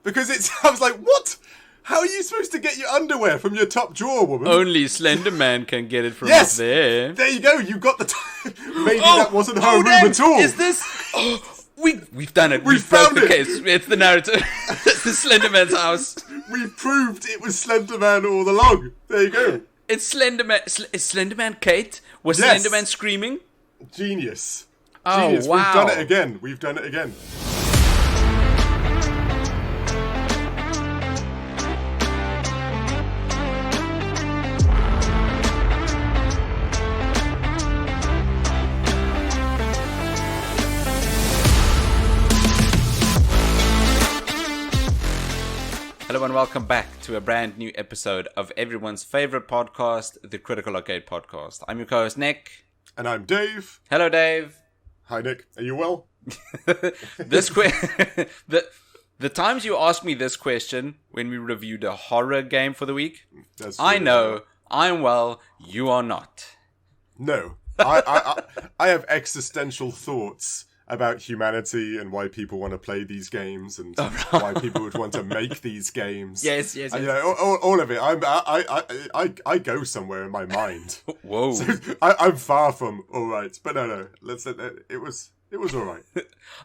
Because I was like, what? How are you supposed to get your underwear from your top drawer, woman? Only Slender Man can get it from up there. There you go. You got the. Maybe that wasn't her room at all. Is this? We've done it. We've broke the case. It's the narrative. It's the Slender Man's house. We proved it was Slender Man all along. There you go. It's Slender Man. Is Slender Man Kate? Was Slender Man screaming? Genius. Oh, Genius. wow. We've done it again. Hello and welcome back to a brand new episode of everyone's favorite podcast, the Critical Arcade Podcast. I'm your co-host Nick. And I'm Dave. Hello, Dave. Hi, Nick. Are you well? the times you asked me this question when we reviewed a horror game for the week, I know I'm well, you are not. No. I have existential thoughts about humanity and why people want to play these games and why people would want to make these games. Yes. And, you know, all of it. I go somewhere in my mind. Whoa. So I'm far from all right, but no. It was all right.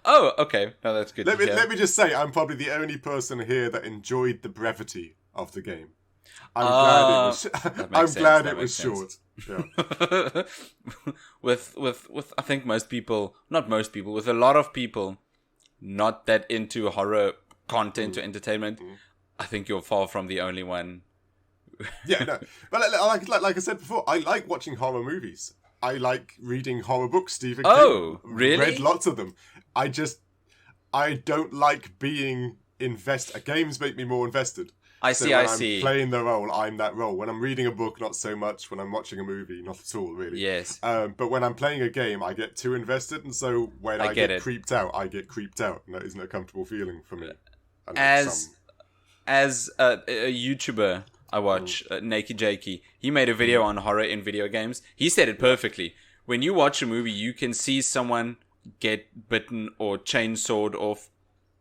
Oh, okay. No, that's good. Let me just say, I'm probably the only person here that enjoyed the brevity of the game. I'm glad it was short. Yeah. with I think with a lot of people not that into horror content or entertainment, I think you're far from the only one. Yeah, no. But like I said before, I like watching horror movies. I like reading horror books, Stephen King. Oh, really? Read lots of them. I don't like being invested. Games make me more invested. I see. I'm playing the role, I'm that role. When I'm reading a book, not so much. When I'm watching a movie, not at all, really. Yes. But when I'm playing a game, I get too invested, and so when I get creeped out, I get creeped out, and that isn't a comfortable feeling for me. As a YouTuber I watch, Nakey Jakey, he made a video on horror in video games. He said it perfectly. When you watch a movie, you can see someone get bitten or chainsawed off,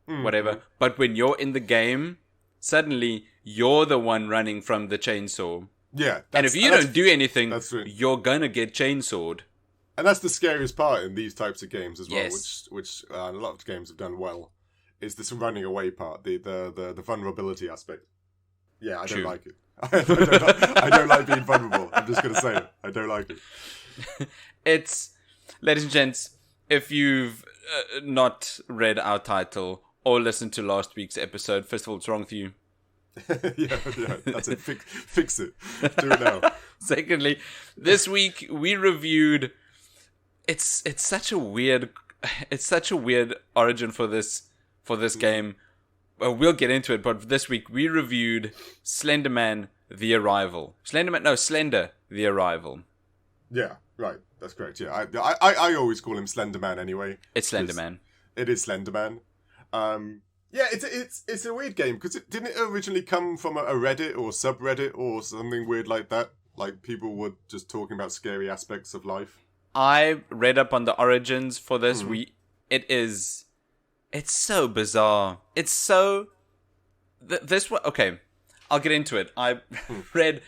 whatever. But when you're in the game, suddenly you're the one running from the chainsaw. Yeah. And if you don't do anything, you're going to get chainsawed. And that's the scariest part in these types of games as well, yes. which a lot of games have done well, is this running away part, the vulnerability aspect. Yeah, I don't like it. I don't like being vulnerable. I'm just going to say it. I don't like it. It's, ladies and gents, if you've not read our title or listened to last week's episode, first of all, what's wrong with you? yeah, that's it. Fix it. Do it now. Secondly, this week we reviewed. It's such a weird origin for this game. Well, we'll get into it, but this week we reviewed Slender Man: The Arrival. Slender: The Arrival. Yeah, right. That's correct. Yeah, I always call him Slender Man anyway. It's Slender Man. It is Slender Man. Yeah, it's a weird game because didn't it originally come from a Reddit or subreddit or something weird like that? Like people were just talking about scary aspects of life. I read up on the origins for this. It's so bizarre. It's so okay. I'll get into it. I read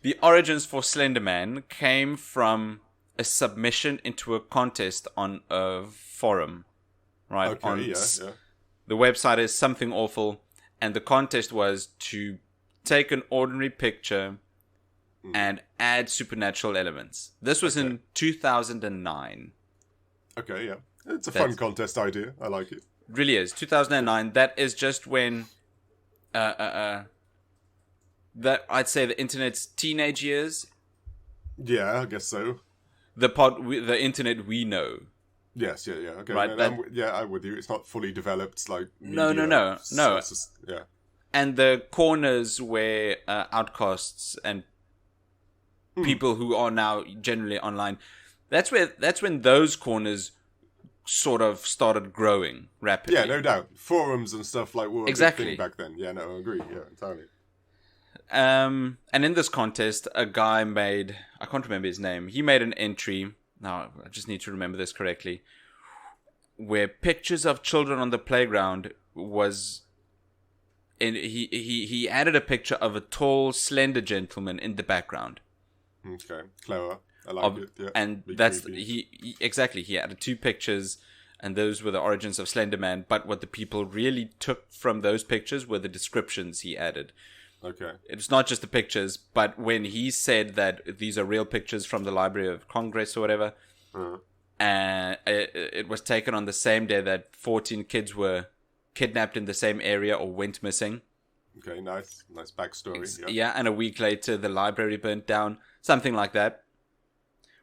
the origins for Slender Man came from a submission into a contest on a forum, right? Okay, yeah. The website is Something Awful, and the contest was to take an ordinary picture and add supernatural elements. This was in 2009. Okay, yeah. It's a fun contest idea. I like it. Really is. 2009. That is just when that I'd say the internet's teenage years. Yeah, I guess so. The internet we know. Yes, yeah. Okay, right, I'm with you. It's not fully developed like media, no. Yeah. And the corners where outcasts and people who are now generally online, that's when those corners sort of started growing rapidly. Yeah, no doubt. Forums and stuff like were a big thing back then. Yeah, no, I agree. Yeah, entirely. And in this contest, a guy made, I can't remember his name, he made an entry. Now, I just need to remember this correctly. Where pictures of children on the playground was and he added a picture of a tall, slender gentleman in the background. Okay, clever. I like it. Yeah, and that's exactly. He added 2 pictures, and those were the origins of Slender Man. But what the people really took from those pictures were the descriptions he added. Okay. It's not just the pictures, but when he said that these are real pictures from the Library of Congress or whatever, and it was taken on the same day that 14 kids were kidnapped in the same area or went missing. Okay, nice backstory. Yeah, and a week later the library burnt down, something like that.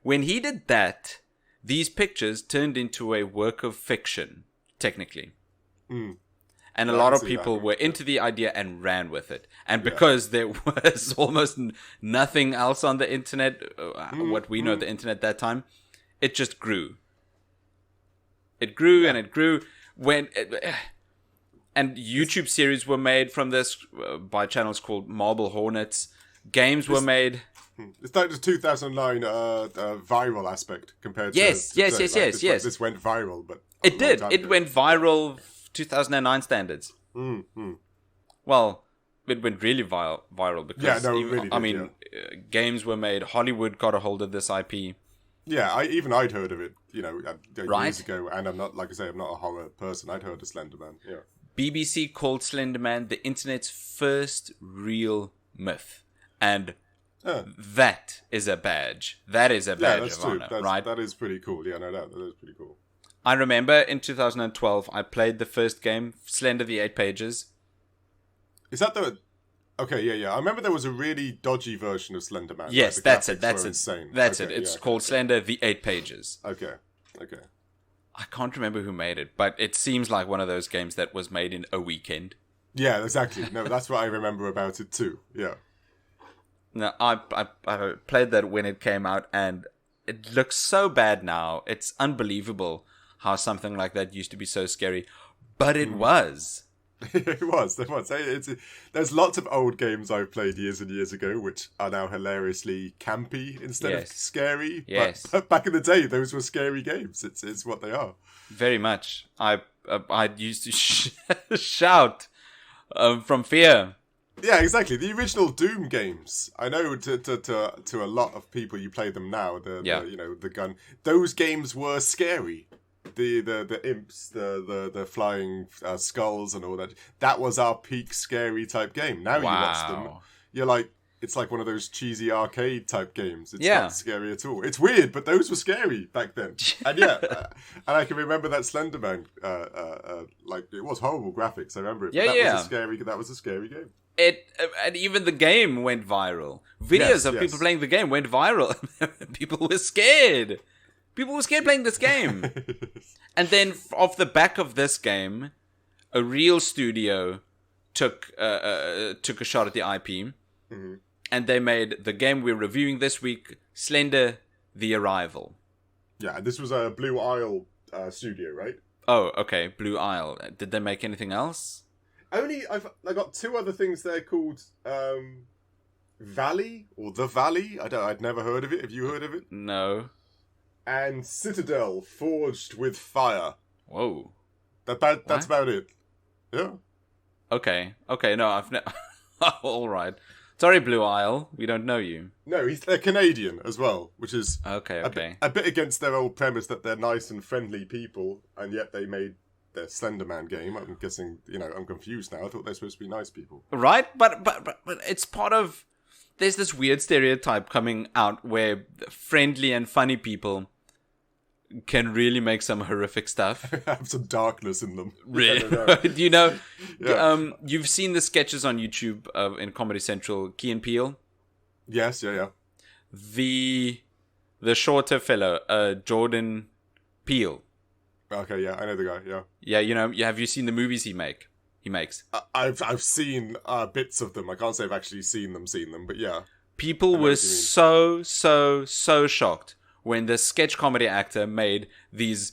When he did that, these pictures turned into a work of fiction, technically. And a lot of people were into the idea and ran with it. And because there was almost nothing else on the internet, what we know the internet at that time, it just grew. It grew and it grew. And YouTube series were made from this by channels called Marble Hornets. Games were made. It's like the 2009 viral aspect compared to... Yes. This went viral, but... It did. It went viral 2009 standards. Well, it went really viral because... games were made. Hollywood got a hold of this IP. Yeah, I'd heard of it, years ago. And I'm not, like I say, I'm not a horror person. I'd heard of Slender Man, yeah. BBC called Slender Man the internet's first real myth. And that is a badge. That is a badge of honor, right? That is pretty cool. Yeah, no doubt. That is pretty cool. I remember in 2012, I played the first game, Slender the 8 Pages. Is that the... Okay, yeah. I remember there was a really dodgy version of Slender Man. Yes, right? That's it. Insane. That's it. It's called Slender the 8 Pages. Okay. I can't remember who made it, but it seems like one of those games that was made in a weekend. Yeah, exactly. No, that's what I remember about it too. Yeah. No, I played that when it came out, and it looks so bad now. It's unbelievable how something like that used to be so scary, but it was. It was. There's lots of old games I've played years and years ago which are now hilariously campy instead of scary. Yes. But back in the day, those were scary games. It's what they are. Very much. I used to shout from fear. Yeah, exactly. The original Doom games. I know to a lot of people you play them now. The gun. Those games were scary. The imps, the flying skulls and all that. That was our peak scary type game. Now you watch them, you're like, it's like one of those cheesy arcade type games. It's not scary at all. It's weird, but those were scary back then. And and I can remember that Slender Man. Like it was horrible graphics. I remember it. That was a scary game. And even the game went viral. Videos of people playing the game went viral. People were scared. People were scared playing this game. And then off the back of this game, a real studio took a shot at the IP. And they made the game we're reviewing this week, Slender the Arrival. Yeah, this was a Blue Isle studio, right? Oh, okay, Blue Isle. Did they make anything else? I got 2 other things there called Valley or The Valley. I'd never heard of it. Have you heard of it? No. And Citadel Forged with Fire. Whoa. That's about it. Yeah. Okay. No, I've never... All right. Sorry, Blue Isle. We don't know you. No, they're Canadian as well, which is okay. A bit against their old premise that they're nice and friendly people, and yet they made their Slender Man game. I'm guessing, I'm confused now. I thought they're supposed to be nice people. Right? But it's part of... There's this weird stereotype coming out where friendly and funny people can really make some horrific stuff. Have some darkness in them. Really? You've seen the sketches on YouTube in Comedy Central, Key and Peele? Yes, yeah. The shorter fellow, Jordan Peele. Okay, yeah, I know the guy, yeah. Yeah, have you seen the movies he makes? I've seen bits of them. I can't say I've actually seen them, but yeah. People were so shocked when the sketch comedy actor made these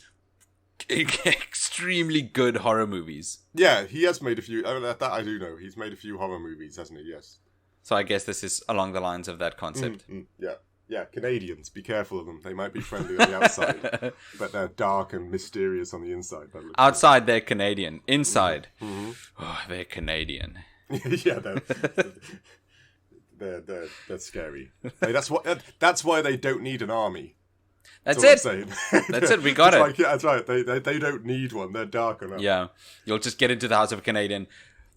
extremely good horror movies. Yeah, he has made a few. That I do know. He's made a few horror movies, hasn't he? Yes. So I guess this is along the lines of that concept. Yeah. Yeah, Canadians, be careful of them. They might be friendly on the outside, but they're dark and mysterious on the inside. Outside, they're Canadian. Inside, they're Canadian. Yeah, they're scary. Hey, that's why they don't need an army. That's it. That's it. We got it. Like, yeah, that's right. They don't need one. They're dark enough. Yeah, you'll just get into the house of a Canadian.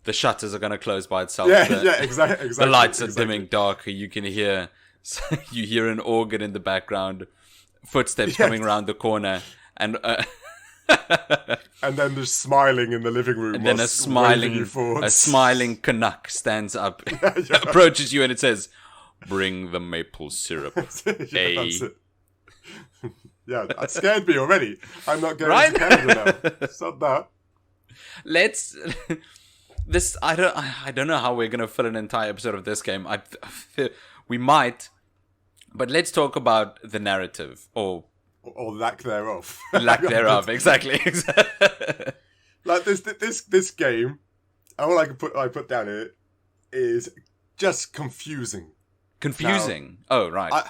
The shutters are going to close by itself. Yeah, exactly. The lights are dimming darker. You can hear. You hear an organ in the background. Footsteps coming around the corner, and and then there's smiling in the living room. And then a smiling Canuck stands up, approaches you, and it says, "Bring the maple syrup." That's it. Yeah, that scared me already. I'm not going to Canada now. It's not that. Let's. This I don't know how we're going to fill an entire episode of this game. We might, but let's talk about the narrative or lack thereof. Lack thereof, exactly. Like this game, all I put down here is just confusing. Confusing. Now, oh right.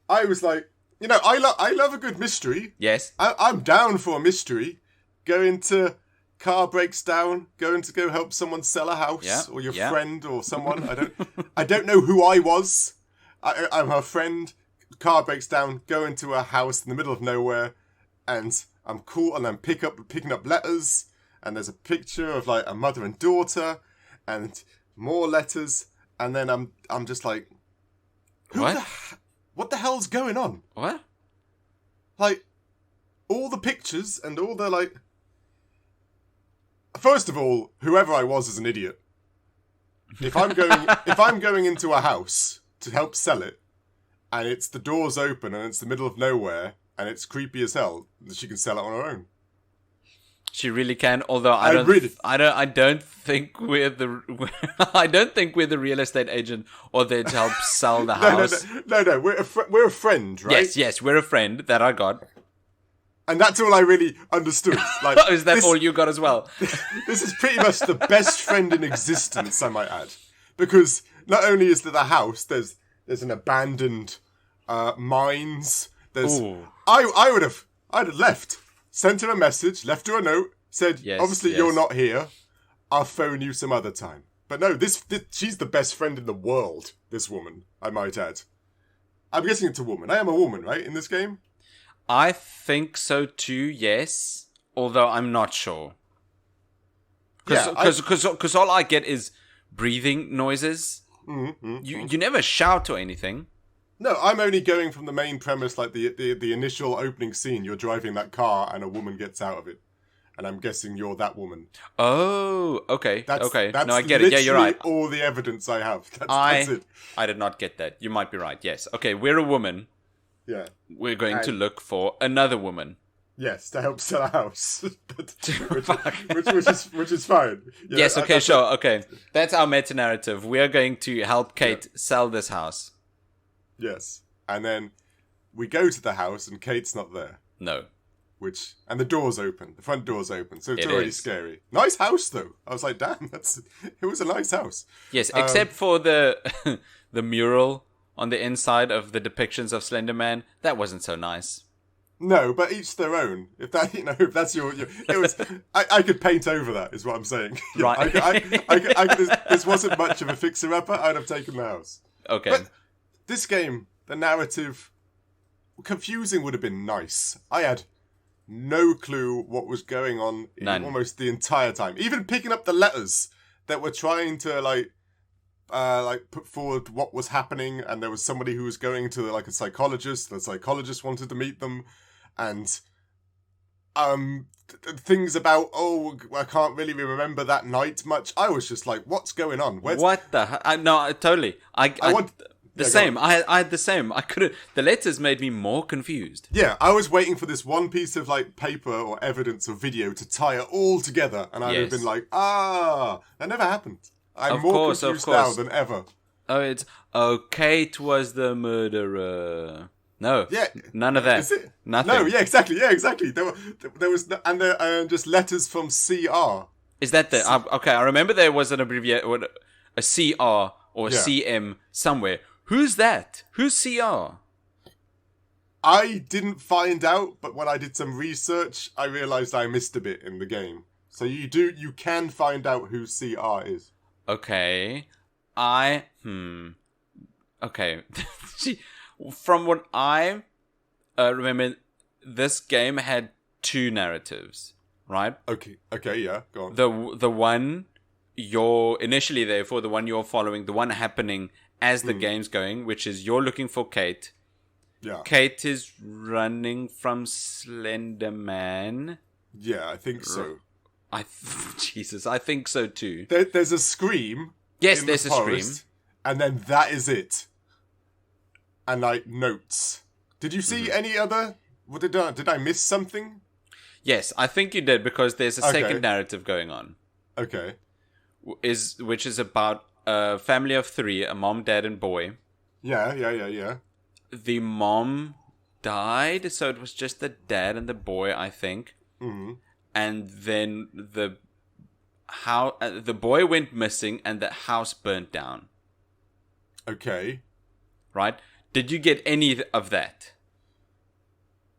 I was like, I love a good mystery. Yes. I'm down for a mystery. Car breaks down, going to go help someone sell a house, or your friend or someone. I don't know who I was. I'm her friend. Car breaks down, go into a house in the middle of nowhere, and I'm cool. And I'm picking up letters, and there's a picture of like a mother and daughter, and more letters, and then I'm just like, what the hell's going on? What? Like, all the pictures and all the like. First of all, whoever I was is an idiot. If I'm going into a house to help sell it, and it's the doors open and it's the middle of nowhere and it's creepy as hell, she can sell it on her own. She really can. Although I don't think we're the real estate agent or there to help sell the house. No. We're a friend, right? Yes, we're a friend that I got. And that's all I really understood. Like, is that all you got as well? This is pretty much the best friend in existence, I might add. Because not only is there the house, there's an abandoned mines. I'd have left. Sent her a message, left her a note, said, obviously you're not here. I'll phone you some other time. But no, she's the best friend in the world, this woman, I might add. I'm guessing it's a woman. I am a woman, right, in this game? I think so too, yes. Although I'm not sure. Because all I get is breathing noises. You never shout or anything. No, I'm only going from the main premise, like the initial opening scene. You're driving that car and a woman gets out of it. And I'm guessing you're that woman. Oh, okay. That's no, I get it. Yeah, you're right. All the evidence I have. That's it. I did not get that. You might be right, yes. Okay, we're a woman. Yeah. We're going to look for another woman. Yes, to help sell a house. which is fine. Yeah, yes, okay, sure. Okay. That's our meta-narrative. We are going to help Kate sell this house. Yes. And then we go to the house and Kate's not there. No. And the door's open. The front door's open. So it's already scary. Nice house, though. I was like, damn, it was a nice house. Yes, except for the the mural on the inside of the depictions of Slender Man. That wasn't so nice. No, but each their own. If that's your it was. I could paint over that. Is what I'm saying. Right. This wasn't much of a fixer-upper. I'd have taken the house. Okay. But this game, the narrative, confusing would have been nice. I had no clue what was going on almost the entire time. Even picking up the letters that were trying to put forward what was happening, and there was somebody who was going to a psychologist. The psychologist wanted to meet them, and things about I can't really remember that night much. I was just like, what's going on? What the hell? No, totally. I want the same. I had the same. I couldn't. The letters made me more confused. Yeah, I was waiting for this one piece of paper or evidence or video to tie it all together, and I'd have been like, that never happened. I'm more confused now than ever. Oh, it's Kate was the murderer. No, none of that. Is it? Nothing. No, exactly. There was just letters from CR. Is that the okay? I remember there was an abbreviation, a CR or CM somewhere. Who's that? Who's CR? I didn't find out, but when I did some research, I realised I missed a bit in the game. So you can find out who CR is. Okay. Okay. See, from what I remember, this game had two narratives, right? Okay, yeah, go on. The one initially, therefore, the one you're following, the one happening as the game's going, which is you're looking for Kate. Yeah. Kate is running from Slender Man. Yeah, I think so. Jesus, I think so too. There's a scream. Yes, there's a scream. And then that is it. And like notes. Did you see any other? Did I miss something? Yes, I think you did, because there's a second narrative going on. Okay. Which is about a family of three, a mom, dad, and boy. Yeah. The mom died, so it was just the dad and the boy, I think. Mm-hmm. And then the boy went missing and the house burnt down. Okay. Right? Did you get any of that?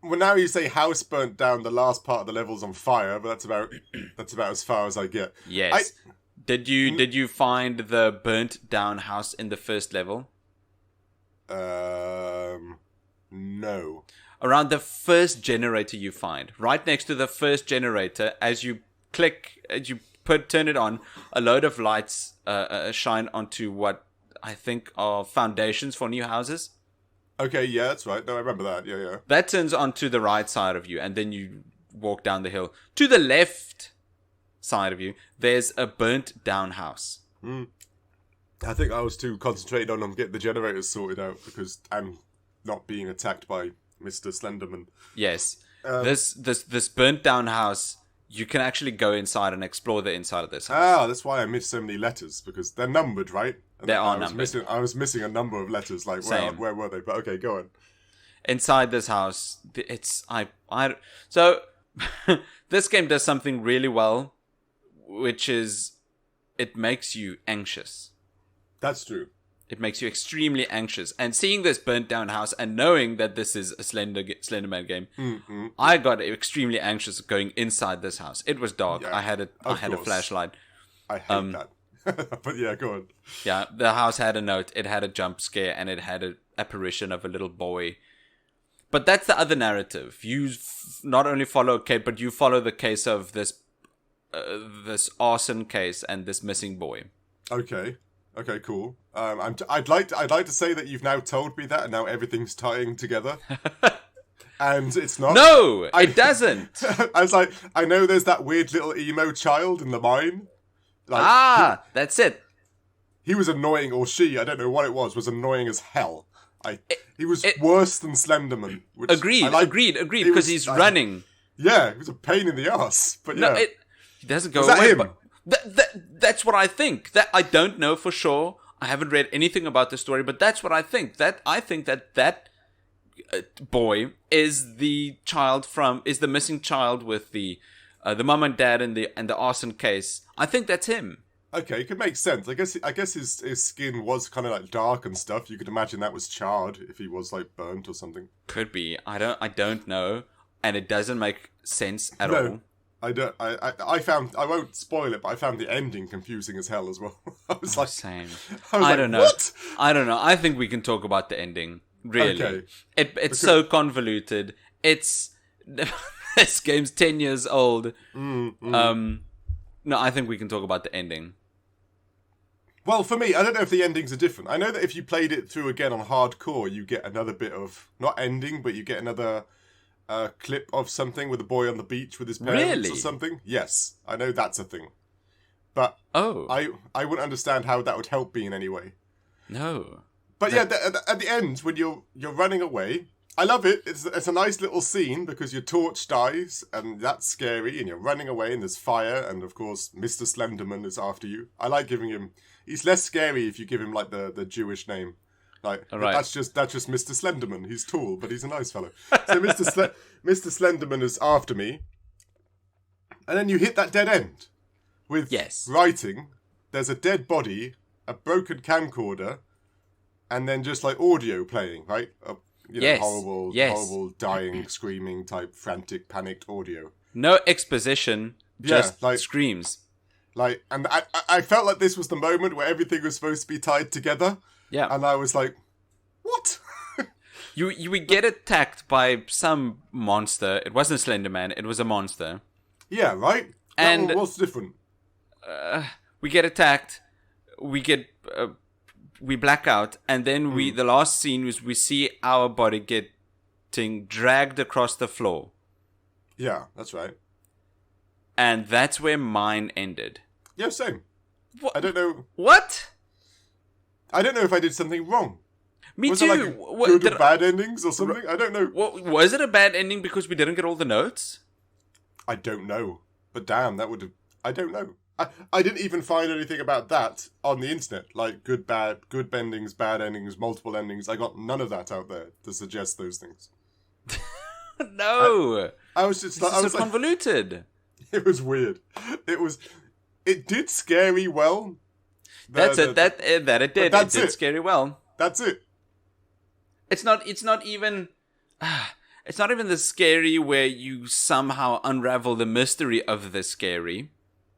Well, now you say house burnt down, the last part of the level's on fire, but that's about as far as I get. Yes. Did you find the burnt down house in the first level? No. Around the first generator you find, right next to the first generator, as you turn it on, a load of lights shine onto what I think are foundations for new houses. Okay, yeah, that's right. No, I remember that. Yeah. That turns onto the right side of you, and then you walk down the hill. To the left side of you, there's a burnt down house. I think I was too concentrated on getting the generators sorted out because I'm not being attacked by Mr. Slenderman. Yes. This burnt down house, you can actually go inside and explore the inside of this house. Ah, that's why I missed so many letters, because they're numbered, right? And they are numbered. I was missing a number of letters, like, where were they? But okay, go on. Inside this house, so this game does something really well, which is it makes you anxious. That's true. It makes you extremely anxious. And seeing this burnt down house and knowing that this is a Slenderman game, I got extremely anxious going inside this house. It was dark. Yeah, I had a flashlight. I hate that. But yeah, go on. Yeah, the house had a note. It had a jump scare, and it had an apparition of a little boy. But that's the other narrative. You not only follow Kate, but you follow the case of this arson case and this missing boy. Okay, cool. I'd like to say that you've now told me that, and now everything's tying together. And it's not. No, it doesn't. I was like, I know there's that weird little emo child in the mine. Like, that's it. He was annoying, or she, I don't know what it was annoying as hell. He was worse than Slenderman. Agreed, because he's running. Yeah, it was a pain in the ass. But yeah. No, he doesn't go away. Is that him? That's what I think. That I don't know for sure. I haven't read anything about the story, but that's what I think. I think that boy is the missing child with the mum and dad and the arson case. I think that's him. Okay, it could make sense. I guess his skin was kind of like dark and stuff. You could imagine that was charred if he was like burnt or something. Could be. I don't know, and it doesn't make sense at all. I don't. I won't spoil it, but I found the ending confusing as hell as well. I was like, same. I don't know. What? I don't know. I think we can talk about the ending. Really, okay. It's so convoluted. It's this game's 10 years old. No, I think we can talk about the ending. Well, for me, I don't know if the endings are different. I know that if you played it through again on hardcore, you get another bit of not ending, but you get another clip of something with a boy on the beach with his parents or something. Yes, I know that's a thing. But I wouldn't understand how that would help me in any way. No. But yeah, at the end, when you're running away, I love it. It's a nice little scene because your torch dies, and that's scary, and you're running away, and there's fire, and of course, Mr. Slenderman is after you. I like giving him... He's less scary if you give him, like, the Jewish name. Like, right. That's just Mr. Slenderman. He's tall, but he's a nice fellow. So Mr. Slenderman is after me, and then you hit that dead end with writing. There's a dead body, a broken camcorder, and then just, like, audio playing, right? Yes. horrible, dying, screaming type, frantic, panicked audio. No exposition, just screams. And I felt like this was the moment where everything was supposed to be tied together. Yeah. And I was like, what? You would get attacked by some monster. It wasn't Slender Man, it was a monster. Yeah, right? And what's different? We get attacked, we black out, and then the last scene was we see our body getting dragged across the floor. Yeah, that's right. And that's where mine ended. Yeah, same. What? I don't know. What? I don't know if I did something wrong. Me was too. It like good or bad endings or something? I don't know. Was it a bad ending because we didn't get all the notes? I don't know. But damn, that would have... I don't know. I didn't even find anything about that on the internet. Like good bendings, bad endings, multiple endings. I got none of that out there to suggest those things. No. I was just like... I was so convoluted. It was weird. It did scary well. That it did. It did scary well. That's it. It's not even the scary where you somehow unravel the mystery of the scary.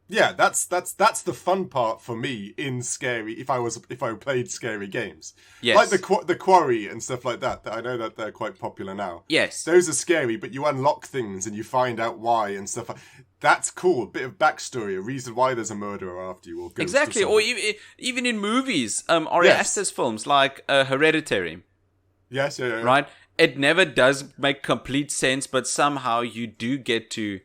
Yeah, that's the fun part for me in scary. If I played scary games, yes, like the Quarry and stuff like that. I know that they're quite popular now. Yes, those are scary, but you unlock things and you find out why and stuff. That's cool. A bit of backstory, a reason why there's a murderer after you. Or exactly, or even in movies, Ari Aster's films like Hereditary. Yes, yeah. Right. It never does make complete sense, but somehow you do get to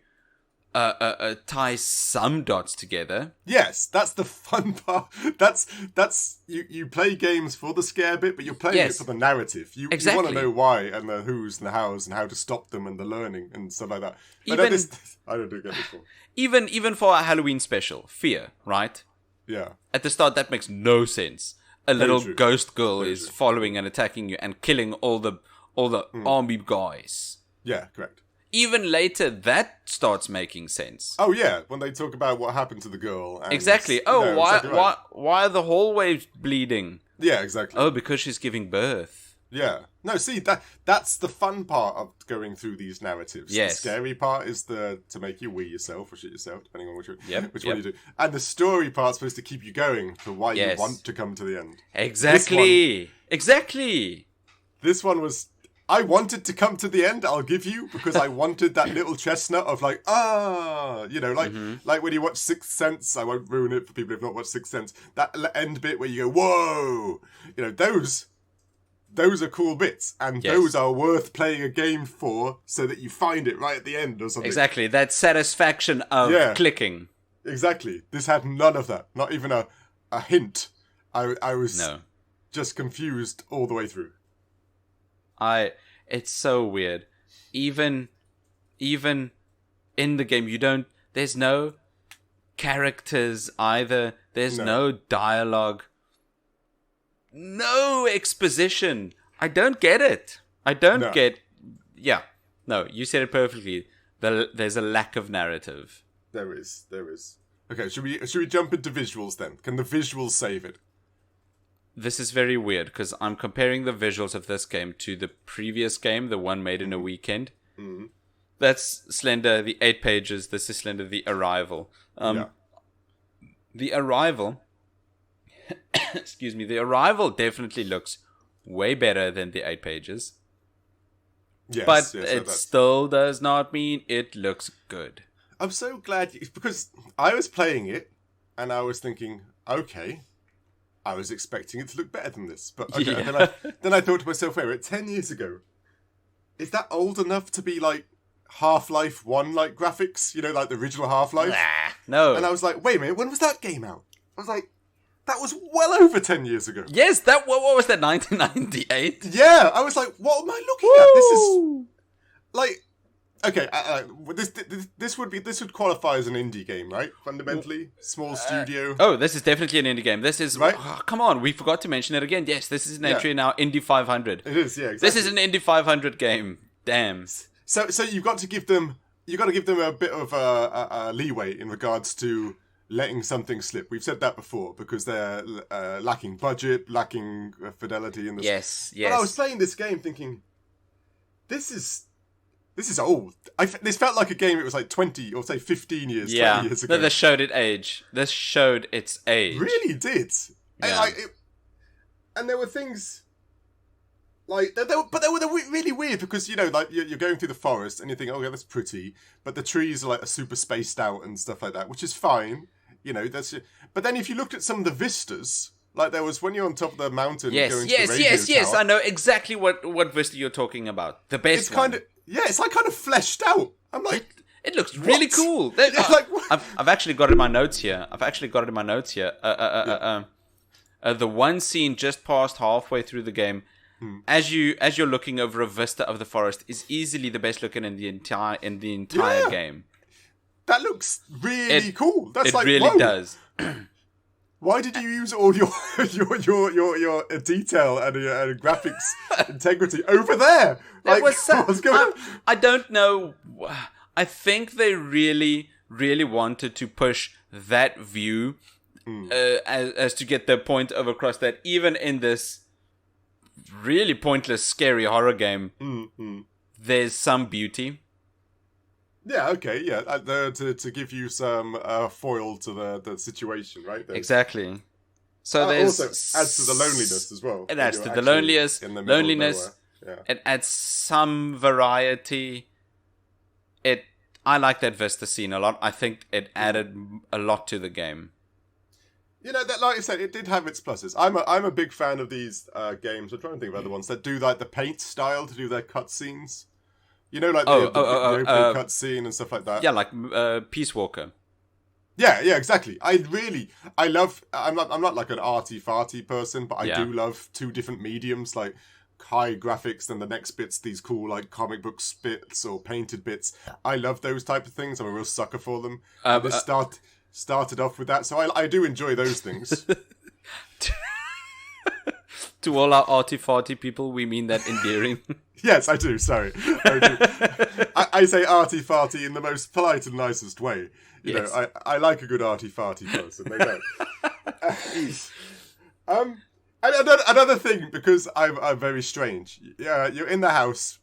tie some dots together. Yes, that's the fun part. That's you play games for the scare bit, but you're playing it for the narrative. You want to know why and the who's and the hows and how to stop them and the learning and stuff like that. I don't get this one. Even for our Halloween special, Fear, right? Yeah. At the start, that makes no sense. A little ghost girl is following and attacking you and killing all the army guys. Yeah, correct. Even later, that starts making sense. Oh yeah, when they talk about what happened to the girl. And exactly. Why are the hallways bleeding? Yeah, exactly. Oh, because she's giving birth. Yeah. No, see, that's the fun part of going through these narratives. Yes. The scary part is to make you wee yourself or shit yourself, depending on which one you do. And the story part's supposed to keep you going to why you want to come to the end. Exactly. This one was... I wanted to come to the end, I'll give you, because I wanted that little chestnut of like, like when you watch Sixth Sense, I won't ruin it for people who've not watched Sixth Sense, that end bit where you go, whoa! Those are cool bits, and those are worth playing a game for, so that you find it right at the end or something. Exactly, that satisfaction of clicking. Exactly. This had none of that, not even a hint. I was just confused all the way through. It's so weird. Even in the game, there's no characters either. There's no dialogue. No exposition. I don't get it. Yeah. No, you said it perfectly. There's a lack of narrative. There is. Okay, should we jump into visuals then? Can the visuals save it? This is very weird because I'm comparing the visuals of this game to the previous game, the one made in a weekend. Mm-hmm. That's Slender, the 8 pages. This is Slender, the Arrival. The Arrival... excuse me. The Arrival definitely looks way better than the 8 pages. Yes, but it still does not mean it looks good. I'm so glad... because I was playing it and I was thinking, okay... I was expecting it to look better than this, but okay. And then I thought to myself, wait, 10 years ago, is that old enough to be like Half-Life 1 like graphics? Like the original Half-Life? Nah, no. And I was like, wait a minute, when was that game out? I was like, that was well over 10 years ago. Yes, what was that, 1998? Yeah, I was like, what am I looking at? This is like... Okay, this would qualify as an indie game, right? Fundamentally, small studio. Oh, this is definitely an indie game. This is right. Oh, come on, we forgot to mention it again. Yes, this is an entry in our Indie 500. It is, yeah. Exactly. This is an Indie 500 game. Damn. So you've got to give them a bit of a leeway in regards to letting something slip. We've said that before because they're lacking budget, lacking fidelity in this. Yes. But I was playing this game thinking, this is old. This felt like a game. It was like 20 or say 15 years, 20 years ago. No, this showed its age. This showed its age. Really did. Yeah. And there were things like, they were really weird because, you know, like you're going through the forest and you think, oh yeah, that's pretty, but the trees are like super spaced out and stuff like that, which is fine. You know, but then if you looked at some of the vistas, like there was when you're on top of the mountain. Yes, going to the radio yes. tower, I know exactly what vista you're talking about. The best one. It's like kind of fleshed out. I'm like, it looks really cool. I've actually got it in my notes here. The one scene just past halfway through the game, as you're looking over a vista of the forest, is easily the best looking in the entire game. That looks really cool. That's it really does. Why did you use all your detail and your graphics integrity over there? Like, what's going on? I don't know. I think they really, really wanted to push that view as to get their point across that even in this really pointless, scary horror game, there's some beauty. Yeah, okay, yeah. To give you some foil to the situation, right? Exactly. So there's... also adds to the loneliness as well. It adds to the loneliness. Yeah. It adds some variety. I like that Vista scene a lot. I think it added a lot to the game. You know, that, like I said, it did have its pluses. I'm a big fan of these games. I'm trying to think of other ones that do like the paint style to do their cutscenes. You know, like the opening cutscene and stuff like that. Yeah, like Peace Walker. Yeah, exactly. I'm not like an arty-farty person, but I do love two different mediums, like high graphics, and the next bit's these cool like comic book bits or painted bits. I love those type of things. I'm a real sucker for them. This started off with that, so I do enjoy those things. To all our arty-farty people, we mean that endearing. Yes, I do, sorry. I say arty-farty in the most polite and nicest way. You know, I like a good arty-farty person. They don't. Another thing, because I'm very strange. Yeah, you're in the house.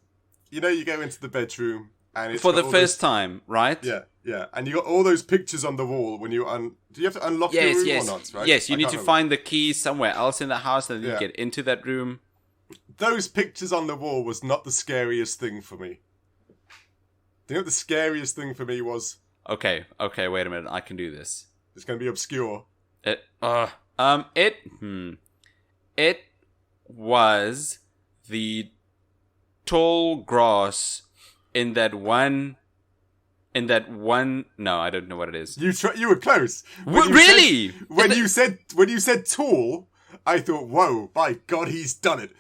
You know, you go into the bedroom, and it's for the first time, right? Yeah, and you got all those pictures on the wall when you do you have to unlock your room or not, right? Yes, you need to find the key somewhere else in the house and then you get into that room. Those pictures on the wall was not the scariest thing for me. Do you know what the scariest thing for me was? Okay, wait a minute, I can do this. It's going to be obscure. It was the tall grass in that one. No, I don't know what it is. You were close. Really? When you said tall, I thought, whoa, by God, he's done it.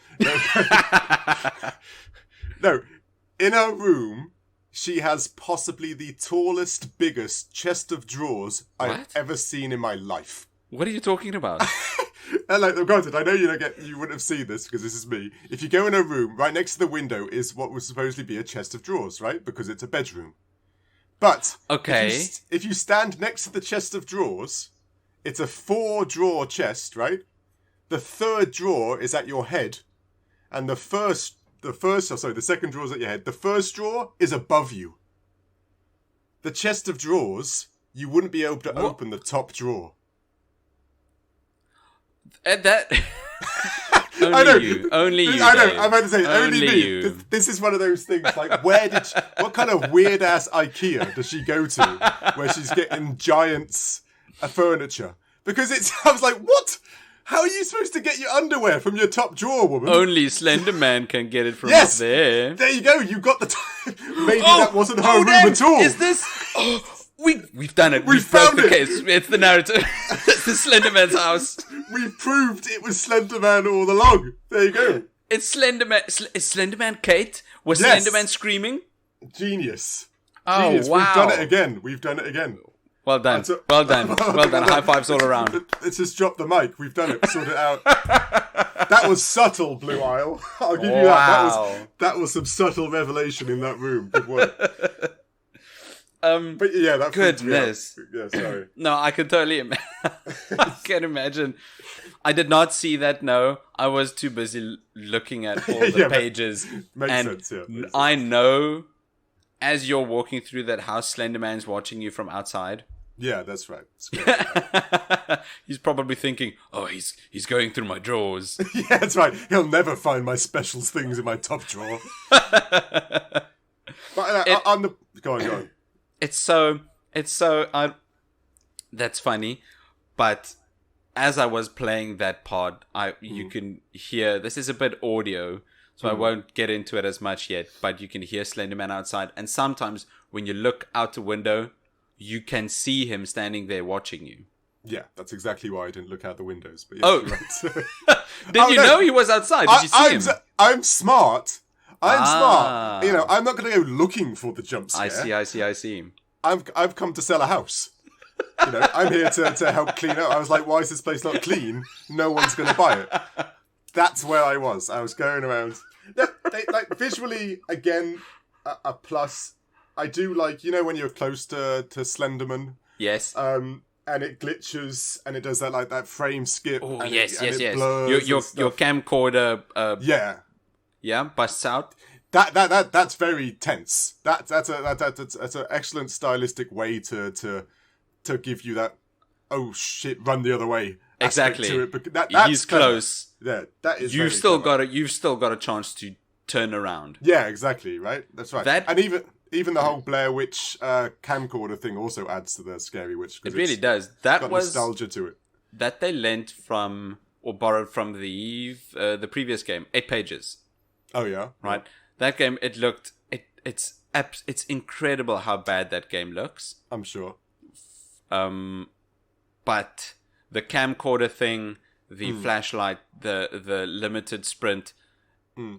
No, in her room, she has possibly the tallest, biggest chest of drawers I've ever seen in my life. What are you talking about? And like, granted, I know you wouldn't have seen this because this is me. If you go in a room, right next to the window is what would supposedly be a chest of drawers, right? Because it's a bedroom. But if you stand next to the chest of drawers, it's a 4-drawer chest, right? The third drawer is at your head, and the second drawer is at your head. The first drawer is above you. The chest of drawers, you wouldn't be able to open the top drawer. That only you. I know. I'm about to say only me. This is one of those things. Like, what kind of weird ass IKEA does she go to where she's getting giants furniture? Because I was like, what? How are you supposed to get your underwear from your top drawer, woman? Only Slender Man can get it from up there. There you go. You got the. Maybe that wasn't her room at all. Is this? We've done it. We've found the case. It's the narrative. It's the Slender Man's house. We proved it was Slender Man all along. There you go. It's Slender Man. Is Slender Man Kate? Was Slender Man screaming? Genius. Oh, Genius. wow. We've done it again. Well done. Well done. High fives all around. Let's just drop the mic. We've done it. Sort it out. That was subtle, Blue Isle. I'll give you that. That was some subtle revelation in that room. Good work. But yeah, that freaked me out. Goodness. Yeah, sorry. No, I can totally I can imagine. I did not see that, no. I was too busy looking at all the pages. Makes and sense, yeah. Makes I sense. know, as you're walking through that house, Slender Man's watching you from outside. Yeah, that's right. It's great. He's probably thinking, oh, he's going through my drawers. Yeah, that's right. He'll never find my special things in my top drawer. But on the... Go on. It's so that's funny, but as I was playing that pod, you can hear, this is a bit audio, so I won't get into it as much yet, but you can hear Slenderman outside, and sometimes when you look out the window, you can see him standing there watching you. Yeah, that's exactly why I didn't look out the windows. But Oh. you're right. Did you know he was outside? Did you see him? I'm smart. I'm smart. You know, I'm not going to go looking for the jump scare. I see him. I've come to sell a house. You know, I'm here to help clean up. I was like, why is this place not clean? No one's going to buy it. That's where I was. I was going around. Like visually, again, a plus. I do like, you know, when you're close to Slenderman. Yes. And it glitches and it does that frame skip. Oh, and yes. Your camcorder. Yeah, busts out. That's very tense. That's an excellent stylistic way to give you that, oh shit, run the other way. Exactly. To it. That's he's close. Yeah, that is. You've still got a chance to turn around. Yeah, exactly. Right. That's right. And even the whole Blair Witch camcorder thing also adds to the scary witch. It really does. That got was nostalgia to it. That they lent from or borrowed from the previous game, 8 Pages. Oh yeah. Right. That game, it's incredible how bad that game looks. I'm sure. But the camcorder thing, the flashlight, the limited sprint,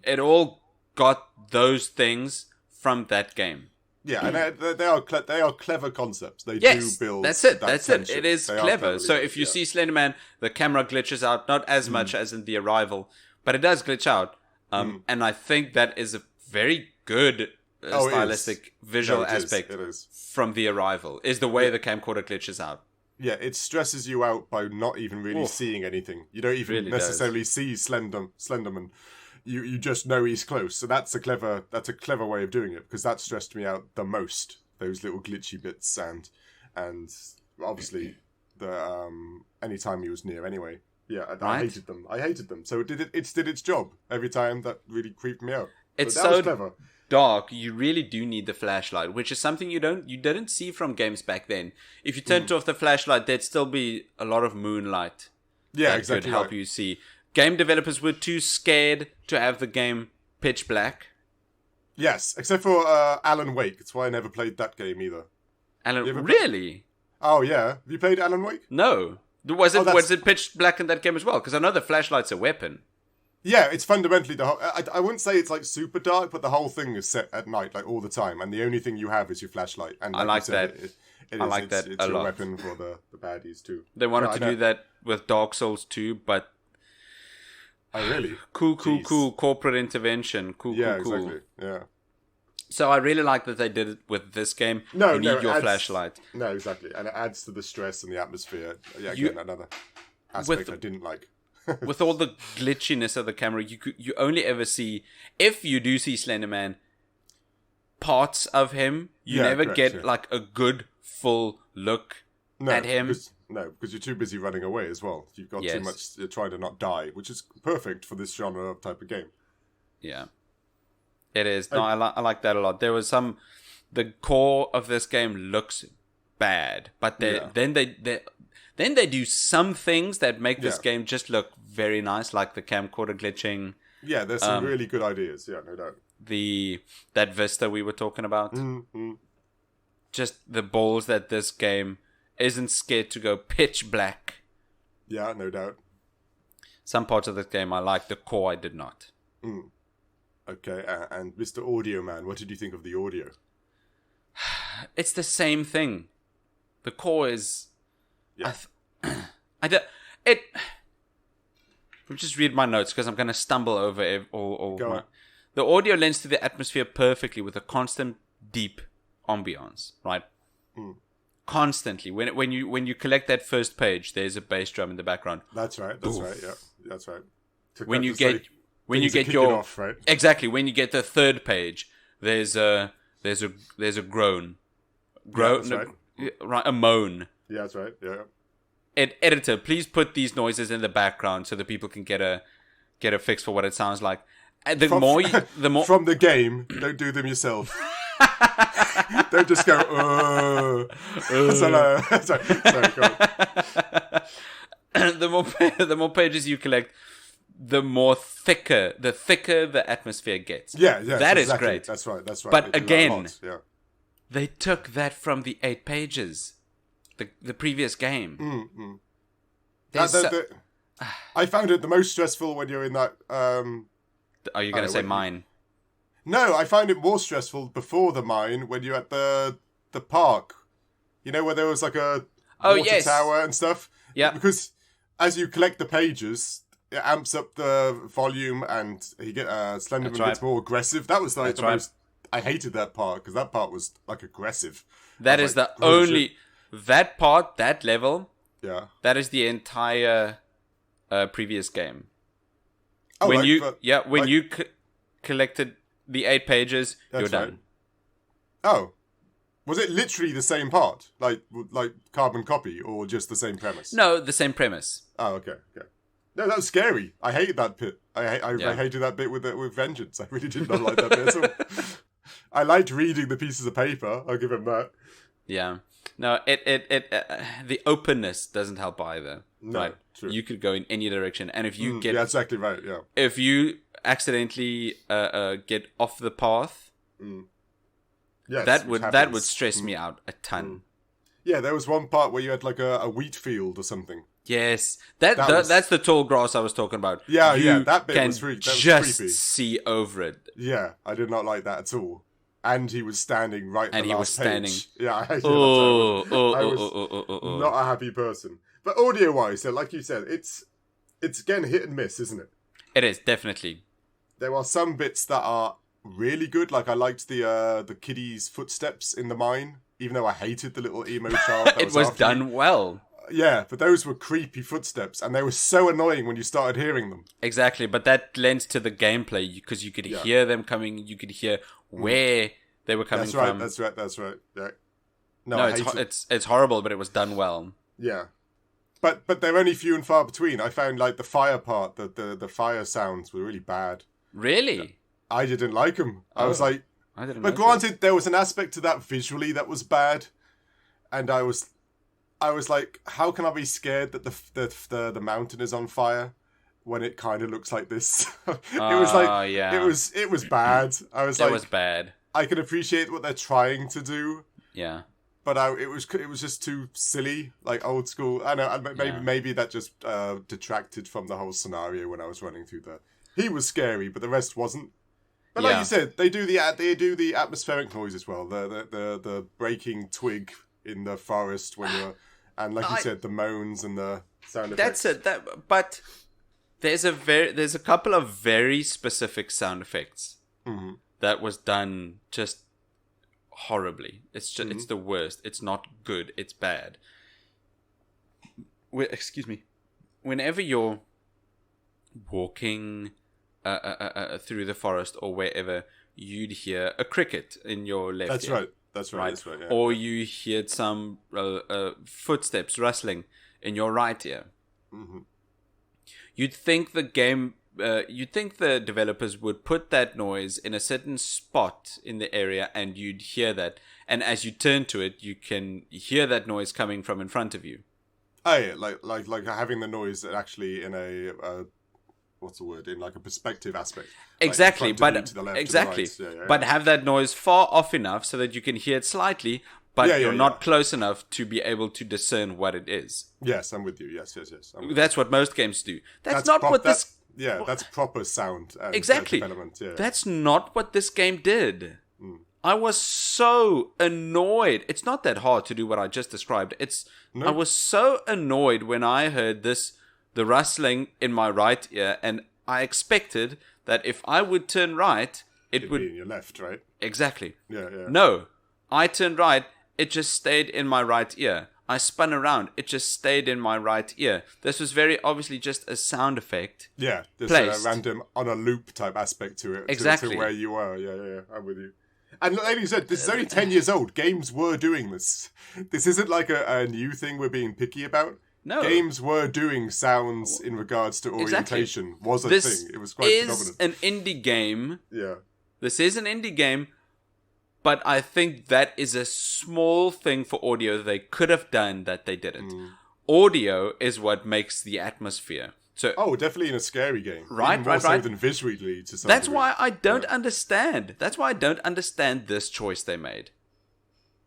it all got those things from that game. Yeah, and they are clever concepts. They do build. That's it. Tension. It is clever. So if you see Slenderman, the camera glitches out, not as much as in The Arrival, but it does glitch out. And I think that is a very good stylistic visual aspect from The Arrival, is the way the camcorder glitches out. Yeah, it stresses you out by not even really seeing anything. You don't even necessarily see Slenderman. You just know he's close. So that's a clever way of doing it, because that stressed me out the most. Those little glitchy bits and obviously the anytime he was near anyway. Yeah, I hated them. So it did its job every time. That really creeped me out. It's that was clever. Dark. You really do need the flashlight, which is something you didn't see from games back then. If you turned off the flashlight, there'd still be a lot of moonlight. Yeah, that exactly. Could help you see. Game developers were too scared to have the game pitch black. Yes, except for Alan Wake. That's why I never played that game either. Really? Oh yeah. Have you played Alan Wake? No. Was it pitch black in that game as well? Because I know the flashlight's a weapon. Yeah, it's fundamentally the whole... I wouldn't say it's like super dark, but the whole thing is set at night, like all the time, and the only thing you have is your flashlight. And I like that. It's a your lot. weapon for the baddies too. They wanted to do that with Dark Souls too, but... Oh, really? Cool. Corporate intervention. Cool. Exactly. Yeah. So I really like that they did it with this game. You need your flashlight. No, exactly. And it adds to the stress and the atmosphere. Yeah, again, another aspect I didn't like. With all the glitchiness of the camera, you only ever see, if you do see Slenderman, parts of him. You never get like a good full look at him. Because you're too busy running away as well. You've got too much. You're trying to not die, which is perfect for this genre of type of game. Yeah, it is. No, I like that a lot. There was the core of this game looks bad, but then they do some things that make this game just look very nice, like the camcorder glitching. Yeah, there's some really good ideas. Yeah, no doubt. That vista we were talking about. Just the balls that this game isn't scared to go pitch black. Yeah, no doubt. Some parts of this game I like, the core I did not. Okay, and Mr. Audio Man, what did you think of the audio? It's the same thing. The core is... Yeah. Let me just read my notes because I'm going to stumble over all Go on. The audio lends to the atmosphere perfectly with a constant, deep ambience, right? Constantly. When you collect that first page, there's a bass drum in the background. That's right. That's right. Yeah, that's right. When you get your off, right? Exactly, when you get the third page, there's a groan, right. A moan. Yeah, that's right. Yeah. Editor, please put these noises in the background so that people can get a fix for what it sounds like. And the more from the game, don't do them yourself. Don't just go. Sorry, go on. The more pages you collect, the thicker the atmosphere gets. Yeah, that is exactly. great. That's right. But again, they took that from the 8 pages, the previous game. I found it the most stressful when you're in that. Are you going to say mine? No, I found it more stressful before the mine when you're at the park. You know, where there was like a water tower and stuff? Yeah. Because as you collect the pages, it amps up the volume and Slenderman gets more aggressive. That was like most... I hated that part because that part was like aggressive. That is the only... That part, that level... Yeah. That is the entire previous game. Oh, when you collected the 8 pages, you're done. Right. Oh. Was it literally the same part? Like carbon copy or just the same premise? No, the same premise. Oh, okay. No, that was scary. I hated that bit. I hated that bit with vengeance. I really did not like that bit at all. I liked reading the pieces of paper. I'll give him that. Yeah. No, the openness doesn't help either. No, right? True. You could go in any direction, and if you get... Yeah, exactly right, yeah. If you accidentally get off the path, yes, that would stress me out a ton. Yeah, there was one part where you had like a wheat field or something. Yes, that's the tall grass I was talking about. Yeah, that bit was creepy. Just see over it. Yeah, I did not like that at all. And he was standing right at the last page. Yeah, I hated that. I was not a happy person. But audio-wise, so like you said, it's again hit and miss, isn't it? It is, definitely. There are some bits that are really good. Like I liked the kiddie's footsteps in the mine, even though I hated the little emo child. It was done well. Yeah, but those were creepy footsteps, and they were so annoying when you started hearing them. Exactly, but that lends to the gameplay, because you could hear them coming, you could hear where they were coming from. That's right. Yeah. No, it's horrible, but it was done well. Yeah. But they're only few and far between. I found like the fire part, the fire sounds were really bad. Really? I didn't like them. I was like... I didn't. But granted, there was an aspect to that visually that was bad, and I was like, how can I be scared that the mountain is on fire when it kind of looks like this? It was like, it was bad. I was like, it was bad. I can appreciate what they're trying to do. Yeah. But it was just too silly, like old school. I know maybe that just detracted from the whole scenario when I was running through that. He was scary, but the rest wasn't. But like you said, they do the atmospheric noise as well. The breaking twig in the forest when you're, and like you said, the moans and the sound effects. That's it. But there's a couple of very specific sound effects that was done just horribly. It's just it's the worst. It's not good. It's bad. Excuse me. Whenever you're walking through the forest or wherever, you'd hear a cricket in your left ear. That's right. Yeah. Or you heard some footsteps rustling in your right ear. Mm-hmm. You'd think the developers would put that noise in a certain spot in the area, and you'd hear that. And as you turn to it, you can hear that noise coming from in front of you. Oh yeah, like having the noise actually in a what's the word, in like a perspective aspect. Exactly, like exactly. Right. But have that noise far off enough so that you can hear it slightly, but you're not close enough to be able to discern what it is. Yes, I'm with you. Yes. That's what most games do. That's not what this. Yeah, that's proper sound. Exactly. Development. Yeah. That's not what this game did. I was so annoyed. It's not that hard to do what I just described. I was so annoyed when I heard the rustling in my right ear, and I expected that if I would turn right, it would be in your left, right? Exactly. Yeah. No, I turned right, it just stayed in my right ear. I spun around, it just stayed in my right ear. This was very obviously just a sound effect. Yeah, just placed. a random on a loop type aspect to it. Exactly. To where you are. Yeah, I'm with you. And like you said, this is only 10 years old. Games were doing this. This isn't like a new thing we're being picky about. No. Games were doing sounds in regards to orientation. Exactly. Was a this thing. It was quite predominant. This is an indie game. Yeah. This is an indie game, but I think that is a small thing for audio they could have done that they didn't. Audio is what makes the atmosphere. So, definitely in a scary game. Right, Even more so than visually to some That's degree. why I don't understand. That's why I don't understand this choice they made.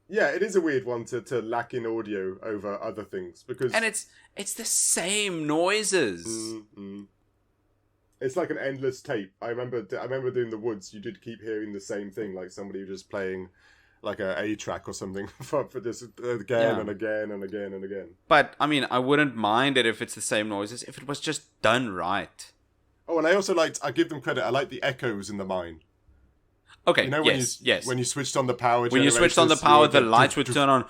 Yeah, it is a weird one to lack in audio over other things because And it's the same noises. It's like an endless tape. I remember doing the woods. You did keep hearing the same thing, like somebody just playing like a track or something for this again and again and again and again. But I mean, I wouldn't mind it if it's the same noises if it was just done right. Oh, and I also I give them credit. I like the echoes in the mine. Okay, you know, when you switched on the power, when you switched on the power, the lights would turn on.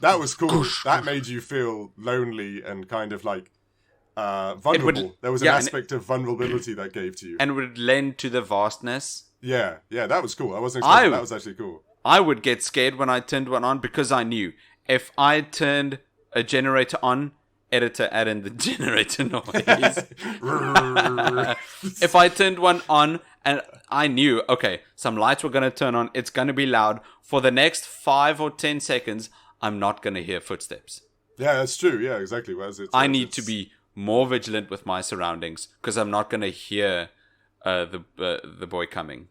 That was cool. That made you feel lonely and kind of like vulnerable. There was an aspect of vulnerability that gave to you, and would lend to the vastness. Yeah, that was cool. I wasn't expecting that was actually cool. I would get scared when I turned one on because I knew if I turned a generator on, editor add in the generator noise. If I turned one on and I knew, okay, some lights were going to turn on, it's going to be loud. For the next 5 or 10 seconds, I'm not going to hear footsteps. Yeah, that's true. Yeah, exactly. I need to be more vigilant with my surroundings because I'm not going to hear the boy coming.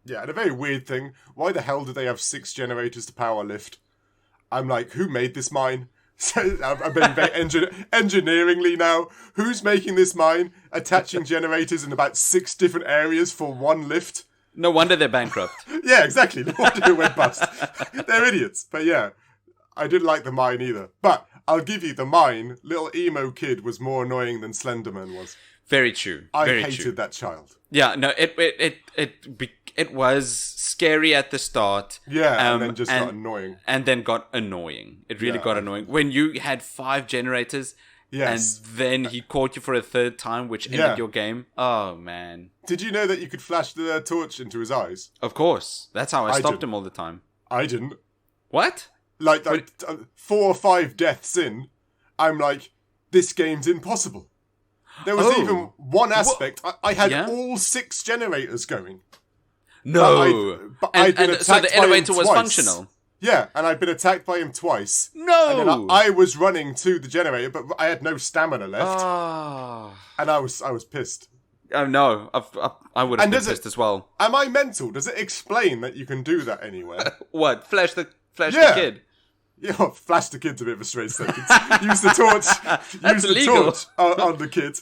Yeah, and a very weird thing. Why the hell do they have 6 generators to power lift? I'm like, who made this mine? So I've been very engineeringly now. Who's making this mine? Attaching generators in about 6 different areas for one lift? No wonder they're bankrupt. Yeah, exactly. No wonder it went bust. They're idiots. But yeah, I didn't like the mine either. But I'll give you the mine. Little emo kid was more annoying than Slenderman was. Very true. I hated that child. Yeah, no, it was scary at the start. Yeah, and then just got annoying. And then got annoying. It really got annoying. When you had 5 generators, and then he caught you for a 3rd time, which ended your game. Oh, man. Did you know that you could flash the torch into his eyes? Of course. That's how I stopped him all the time. I didn't. What? Like 4 or 5 deaths in, I'm like, this game's impossible. There was even one aspect. I had all 6 generators going. No. But I'd been so the elevator was twice. Functional. Yeah, and I'd been attacked by him twice. No. And then I was running to the generator, but I had no stamina left. Oh. And I was pissed. Oh no, I would have been pissed as well. Am I mental? Does it explain that you can do that anywhere? What? Flash the kid? Yeah, well, flash the kid's a bit of a strange sentence. Use the torch. That's illegal. The torch on the kid.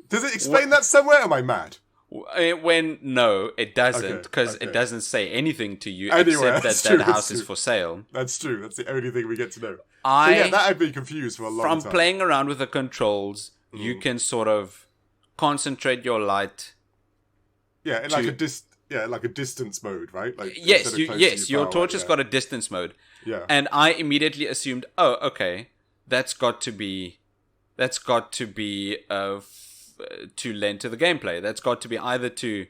Does it explain that somewhere? Am I mad? No, it doesn't, because it doesn't say anything to you except that house is for sale. That's true. That's the only thing we get to know. That I'd be confused for a long time. From playing around with the controls, you can sort of concentrate your light. Yeah, in like a distance mode, right? Like yes, your torch has got a distance mode. Yeah. And I immediately assumed, oh, okay, that's got to be to lend to the gameplay. That's got to be either to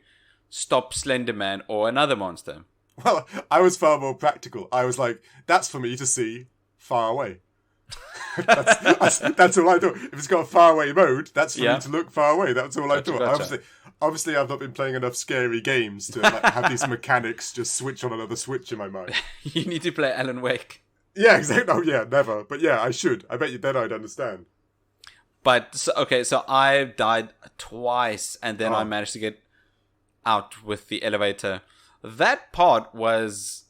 stop Slenderman or another monster. Well, I was far more practical. I was like, that's for me to see far away. that's all I thought. If it's got a far away mode, that's for me to look far away. That's all I thought. Gotcha. Obviously, I've not been playing enough scary games to have these mechanics just switch on another switch in my mind. You need to play Alan Wake. Yeah, exactly. Oh, yeah, never. But yeah, I should. I bet you then I'd understand. But, so I died twice, and then I managed to get out with the elevator. That part was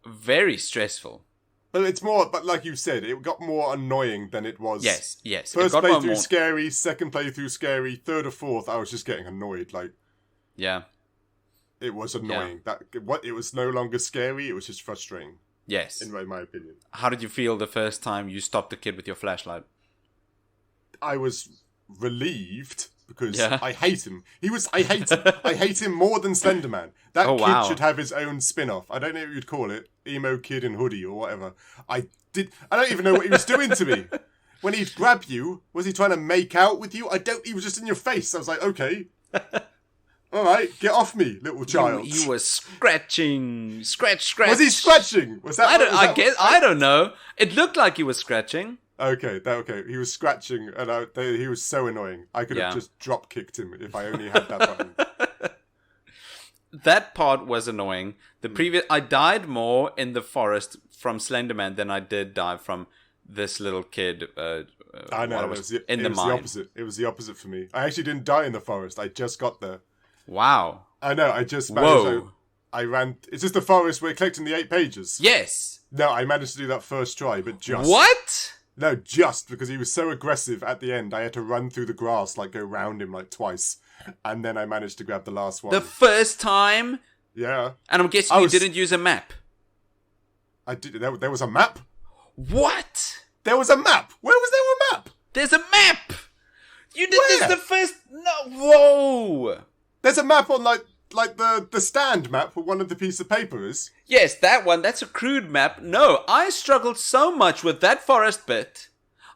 very stressful. But it's more, but like you said, it got more annoying than it was. Yes. First playthrough scary, second playthrough scary, third or fourth, I was just getting annoyed. Like, yeah, it was annoying. It was no longer scary. It was just frustrating. Yes, in my opinion. How did you feel the first time you stopped the kid with your flashlight? I was relieved because I hate him. I hate him more than Slender Man. That kid should have his own spin-off. I don't know what you'd call it. Emo Kid in Hoodie or whatever. I don't even know what he was doing to me. When he'd grab you, was he trying to make out with you? He was just in your face. I was like, okay. All right, get off me, little child. You were scratching. Scratch. Was he scratching? Was that? I don't know. It looked like he was scratching. Okay. He was scratching, and he was so annoying. I could have just drop kicked him if I only had that button. That part was annoying. I died more in the forest from Slenderman than I did die from this little kid. I know. It was the opposite. It was the opposite for me. I actually didn't die in the forest. I just got there. Wow. I know. I just managed. I ran. Is this the forest we're collecting the 8 pages? Yes. No, I managed to do that first try, but just. What? No, just because he was so aggressive at the end, I had to run through the grass, go round him twice, and then I managed to grab the last one. The first time? Yeah. And I'm guessing you didn't use a map. I did. There was a map? What? There was a map? Where was there a map? There's a map! You did this the first... No, whoa! There's a map on, the stand map where one of the piece of paper is. Yes, that one. That's a crude map. No, I struggled so much with that forest bit.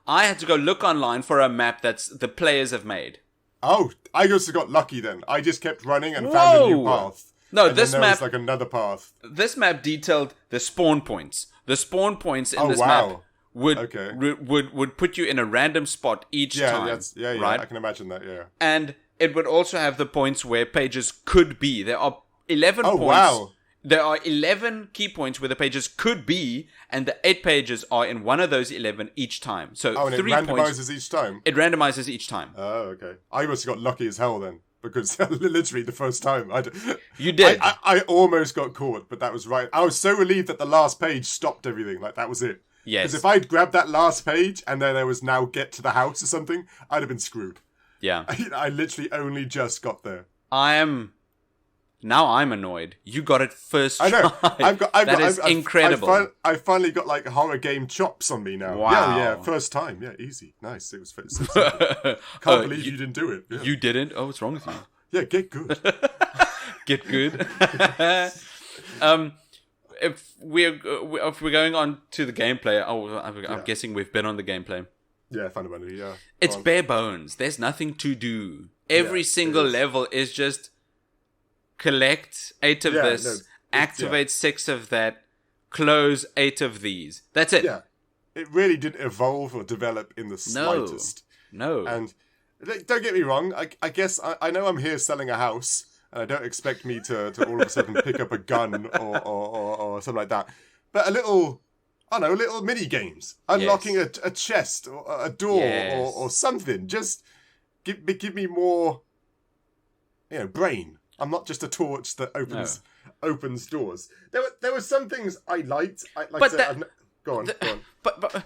I had to go look online for a map that's the players have made. Oh, I just got lucky then. I just kept running and found a new path. No, and this then map... was another path. This map detailed the spawn points. The spawn points in this map would put you in a random spot each time. Right? I can imagine that, yeah. And it would also have the points where pages could be. There are 11 points. Wow. There are 11 key points where the pages could be, and the 8 pages are in one of those 11 each time. So and 3 it randomizes points, each time? It randomizes each time. Oh, okay. I must have got lucky as hell then, because literally the first time. You did. I almost got caught, but that was right. I was so relieved that the last page stopped everything. That was it. Yes. Because if I'd grabbed that last page, and then there was now get to the house or something, I'd have been screwed. Yeah. I literally only just got there. Now I'm annoyed. You got it first try. I know. That is incredible. I finally got horror game chops on me now. Wow. Yeah, first time. Yeah, easy. Nice. It was so simple. Can't believe you didn't do it. Yeah. You didn't? Oh, what's wrong with you? Yeah, get good. Get good. If we're going on to the gameplay, I'm guessing we've been on the gameplay. Yeah, fundamentally, yeah. It's bare bones. There's nothing to do. Every single level is just collect 8 of this, activate 6 of that, close 8 of these. That's it. Yeah. It really didn't evolve or develop in the slightest. No. And don't get me wrong, I guess I know I'm here selling a house, and I don't expect me to all of a sudden pick up a gun or something like that. But little mini games, unlocking a chest or a door or something. Just give me more, brain. I'm not just a torch that opens doors. There were some things I liked. Go on. But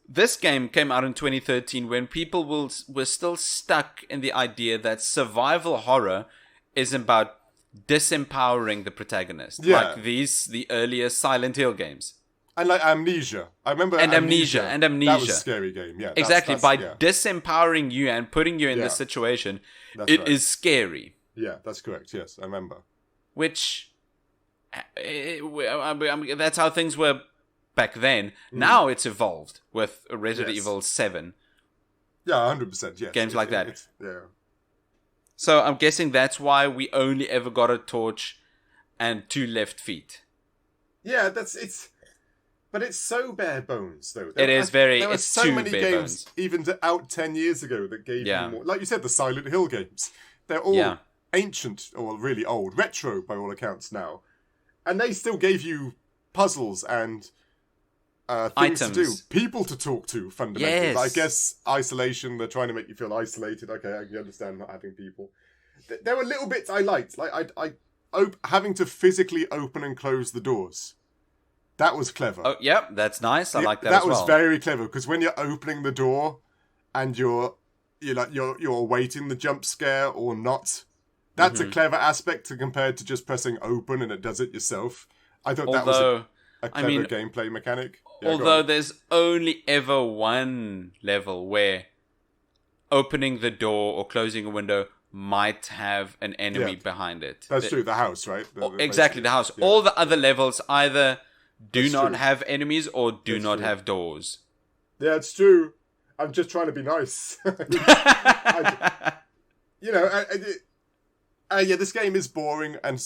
this game came out in 2013 when people were still stuck in the idea that survival horror is about disempowering the protagonist, like the earlier Silent Hill games. And Amnesia. I remember Amnesia. That was a scary game, yeah. Exactly. By disempowering you and putting you in this situation, it is scary. Yeah, that's correct. Yes, I remember. Which, that's how things were back then. Now it's evolved with Resident Evil 7. Yeah, 100%, yes. Games like that. Yeah. So I'm guessing that's why we only ever got a torch and 2 left feet. Yeah, but it's so bare bones, though. There were so many games, even out 10 years ago, that gave you more. Like you said, the Silent Hill games. They're all ancient, or really old, retro by all accounts now. And they still gave you puzzles and things to do. People to talk to, fundamentally. Yes. I guess isolation, they're trying to make you feel isolated. Okay, I can understand not having people. There were little bits I liked. Like, having to physically open and close the doors. That was clever. Oh, yep, that's nice. I like that as well. That was very clever, because when you're opening the door and you're awaiting the jump scare or not, that's a clever aspect compared to just pressing open and it does it yourself. I thought that was a clever gameplay mechanic. Yeah, although there's only ever one level where opening the door or closing a window might have an enemy behind it. That's true. The house, right? Exactly, the house. Yeah. All the other levels either do That's not true. have enemies or do That's not true. have doors. Yeah, it's true. I'm just trying to be nice. This game is boring and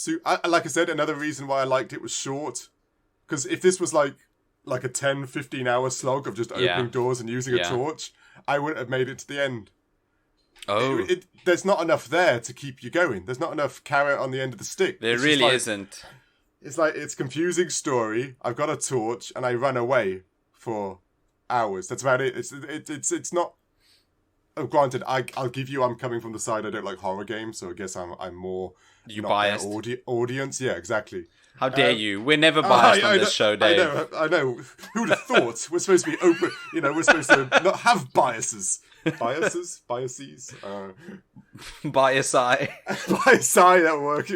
like I said, another reason why I liked it was short. Because if this was like a 10, 15 hour slog of just opening doors and using a torch, I wouldn't have made it to the end. Oh. There's not enough there to keep you going. There's not enough carrot on the end of the stick. There really isn't. It's like, it's confusing story. I've got a torch and I run away for hours. That's about it. It's not. Oh, granted, I'll give you. I'm coming from the side. I don't like horror games, so I guess I'm more. You not biased audience. Yeah, exactly. How dare you? We're never biased on this show, Dave. I know. Who'd have thought? We're supposed to be open. We're supposed to not have biases. Biases? Biases? Bias eye. Bias eye, that work.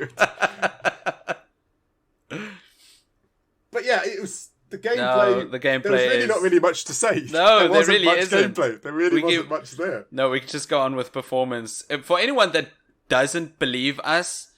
But yeah, it was the gameplay. No, the gameplay there was really not really much to say. No, there really much isn't. Gameplay. There really wasn't much there. No, we can just go on with performance. For anyone that doesn't believe us,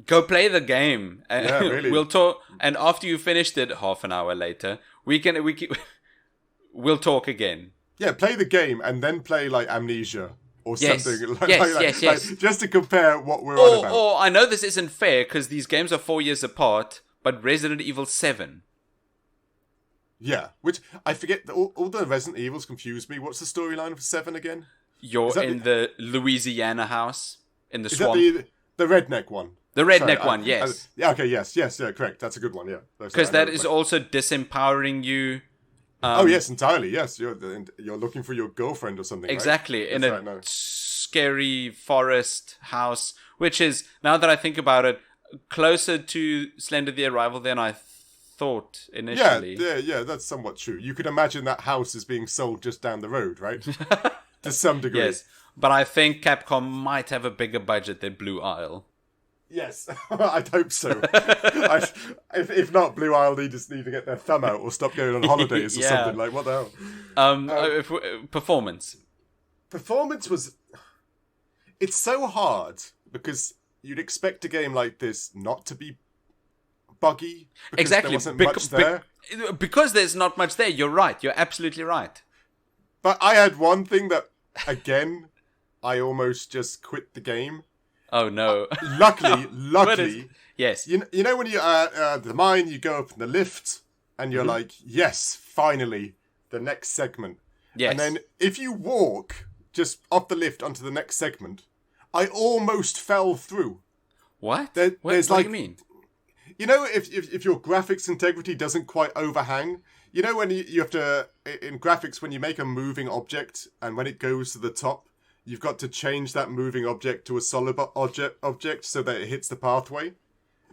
go play the game. Yeah, really. We'll talk, and after you finished it, half an hour later, we'll talk again. Yeah, play the game and then play like Amnesia or something. Yes. Just to compare what we're on about. Or I know this isn't fair because these games are 4 years apart, but Resident Evil 7. Yeah, which I forget. All the Resident Evils confuse me. What's the storyline for 7 again? You're in the Louisiana house in the Is swamp. that the redneck one? The redneck one, yes. Okay, yes, correct. That's a good one, yeah. Because that is also disempowering you. Yes, entirely, yes. You're looking for your girlfriend or something, exactly, right? in a scary forest house, which is, now that I think about it, closer to Slender the Arrival than I thought initially. Yeah, that's somewhat true. You could imagine that house is being sold just down the road, right? To some degree. Yes, but I think Capcom might have a bigger budget than Blue Isle. Yes, I'd hope so. If not, Blue Isle just need to get their thumb out or stop going on holidays or something. Like, what the hell? Performance. Performance was... It's so hard because you'd expect a game like this not to be buggy. Exactly. There wasn't much there. Because there's not much there, you're right. You're absolutely right. But I had one thing that, again, I almost just quit the game. Oh no! Luckily, yes. You know when you the mine, you go up in the lift, and you're like, yes, finally, the next segment. Yes. And then if you walk just off the lift onto the next segment, I almost fell through. What? What do you mean? You know, if your graphics integrity doesn't quite overhang, you know when you have to in graphics when you make a moving object and when it goes to the top. You've got to change that moving object to a solid object so that it hits the pathway.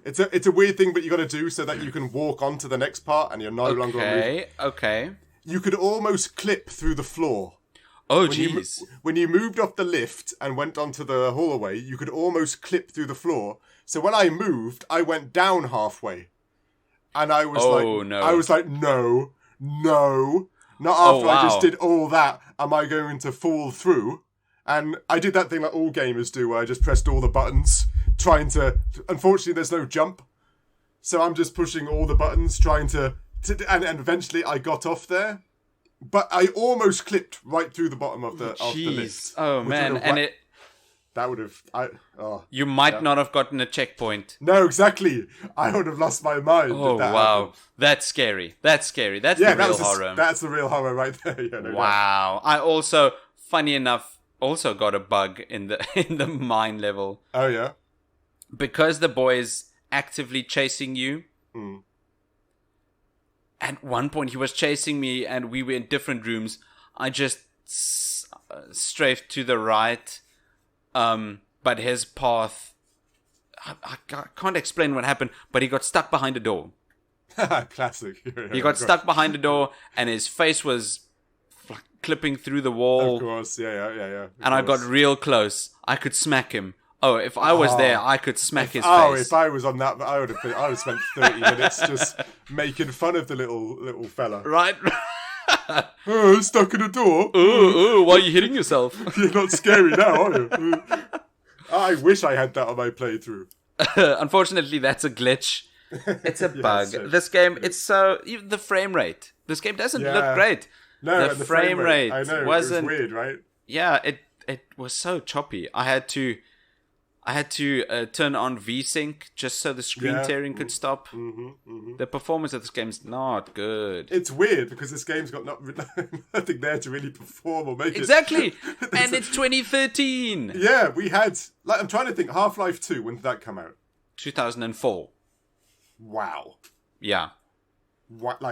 It's a weird thing, but you got to do so that you can walk on to the next part and you're no longer moving. Okay. You could almost clip through the floor. Oh, jeez. When you moved off the lift and went onto the hallway, you could almost clip through the floor. So when I moved, I went down halfway. And I was no. Not after I just did all that, am I going to fall through? And I did that thing like all gamers do, where I just pressed all the buttons, trying to... Unfortunately, there's no jump. So I'm just pushing all the buttons, trying to and eventually I got off there. But I almost clipped right through the bottom of the lift. Oh, man. And that would have... You might not have gotten a checkpoint. No, exactly. I would have lost my mind. Oh, wow. Happened. That's scary. That's the real horror. That's the real horror right there. Yeah, no wow. Doubt. I also, funny enough, also got a bug in the mine level. Oh, yeah? Because the boy's actively chasing you. Mm. At one point, he was chasing me and we were in different rooms. I just strafed to the right. But his path... I can't explain what happened, but he got stuck behind a door. Classic. He got stuck behind a door and his face was clipping through the wall. Of course, yeah. And I got real close. I could smack him. Oh, if I was there, I could smack his face. Oh, if I was on that, I would have spent 30 minutes just making fun of the little fella. Right? Oh, stuck in a door. Why are you hitting yourself? You're not scary now, are you? I wish I had that on my playthrough. Unfortunately, that's a glitch. It's a bug. This game, it's so... The frame rate. This game doesn't look great. No, the frame rate I know, wasn't... It was weird, right? Yeah, it was so choppy. I had to turn on VSync just so the screen tearing could stop. The performance of this game's not good. It's weird because this game's got nothing there to really perform or make exactly. it. And it's 2013. Yeah, we had... I'm trying to think. Half-Life 2, when did that come out? 2004. Wow. Yeah. What,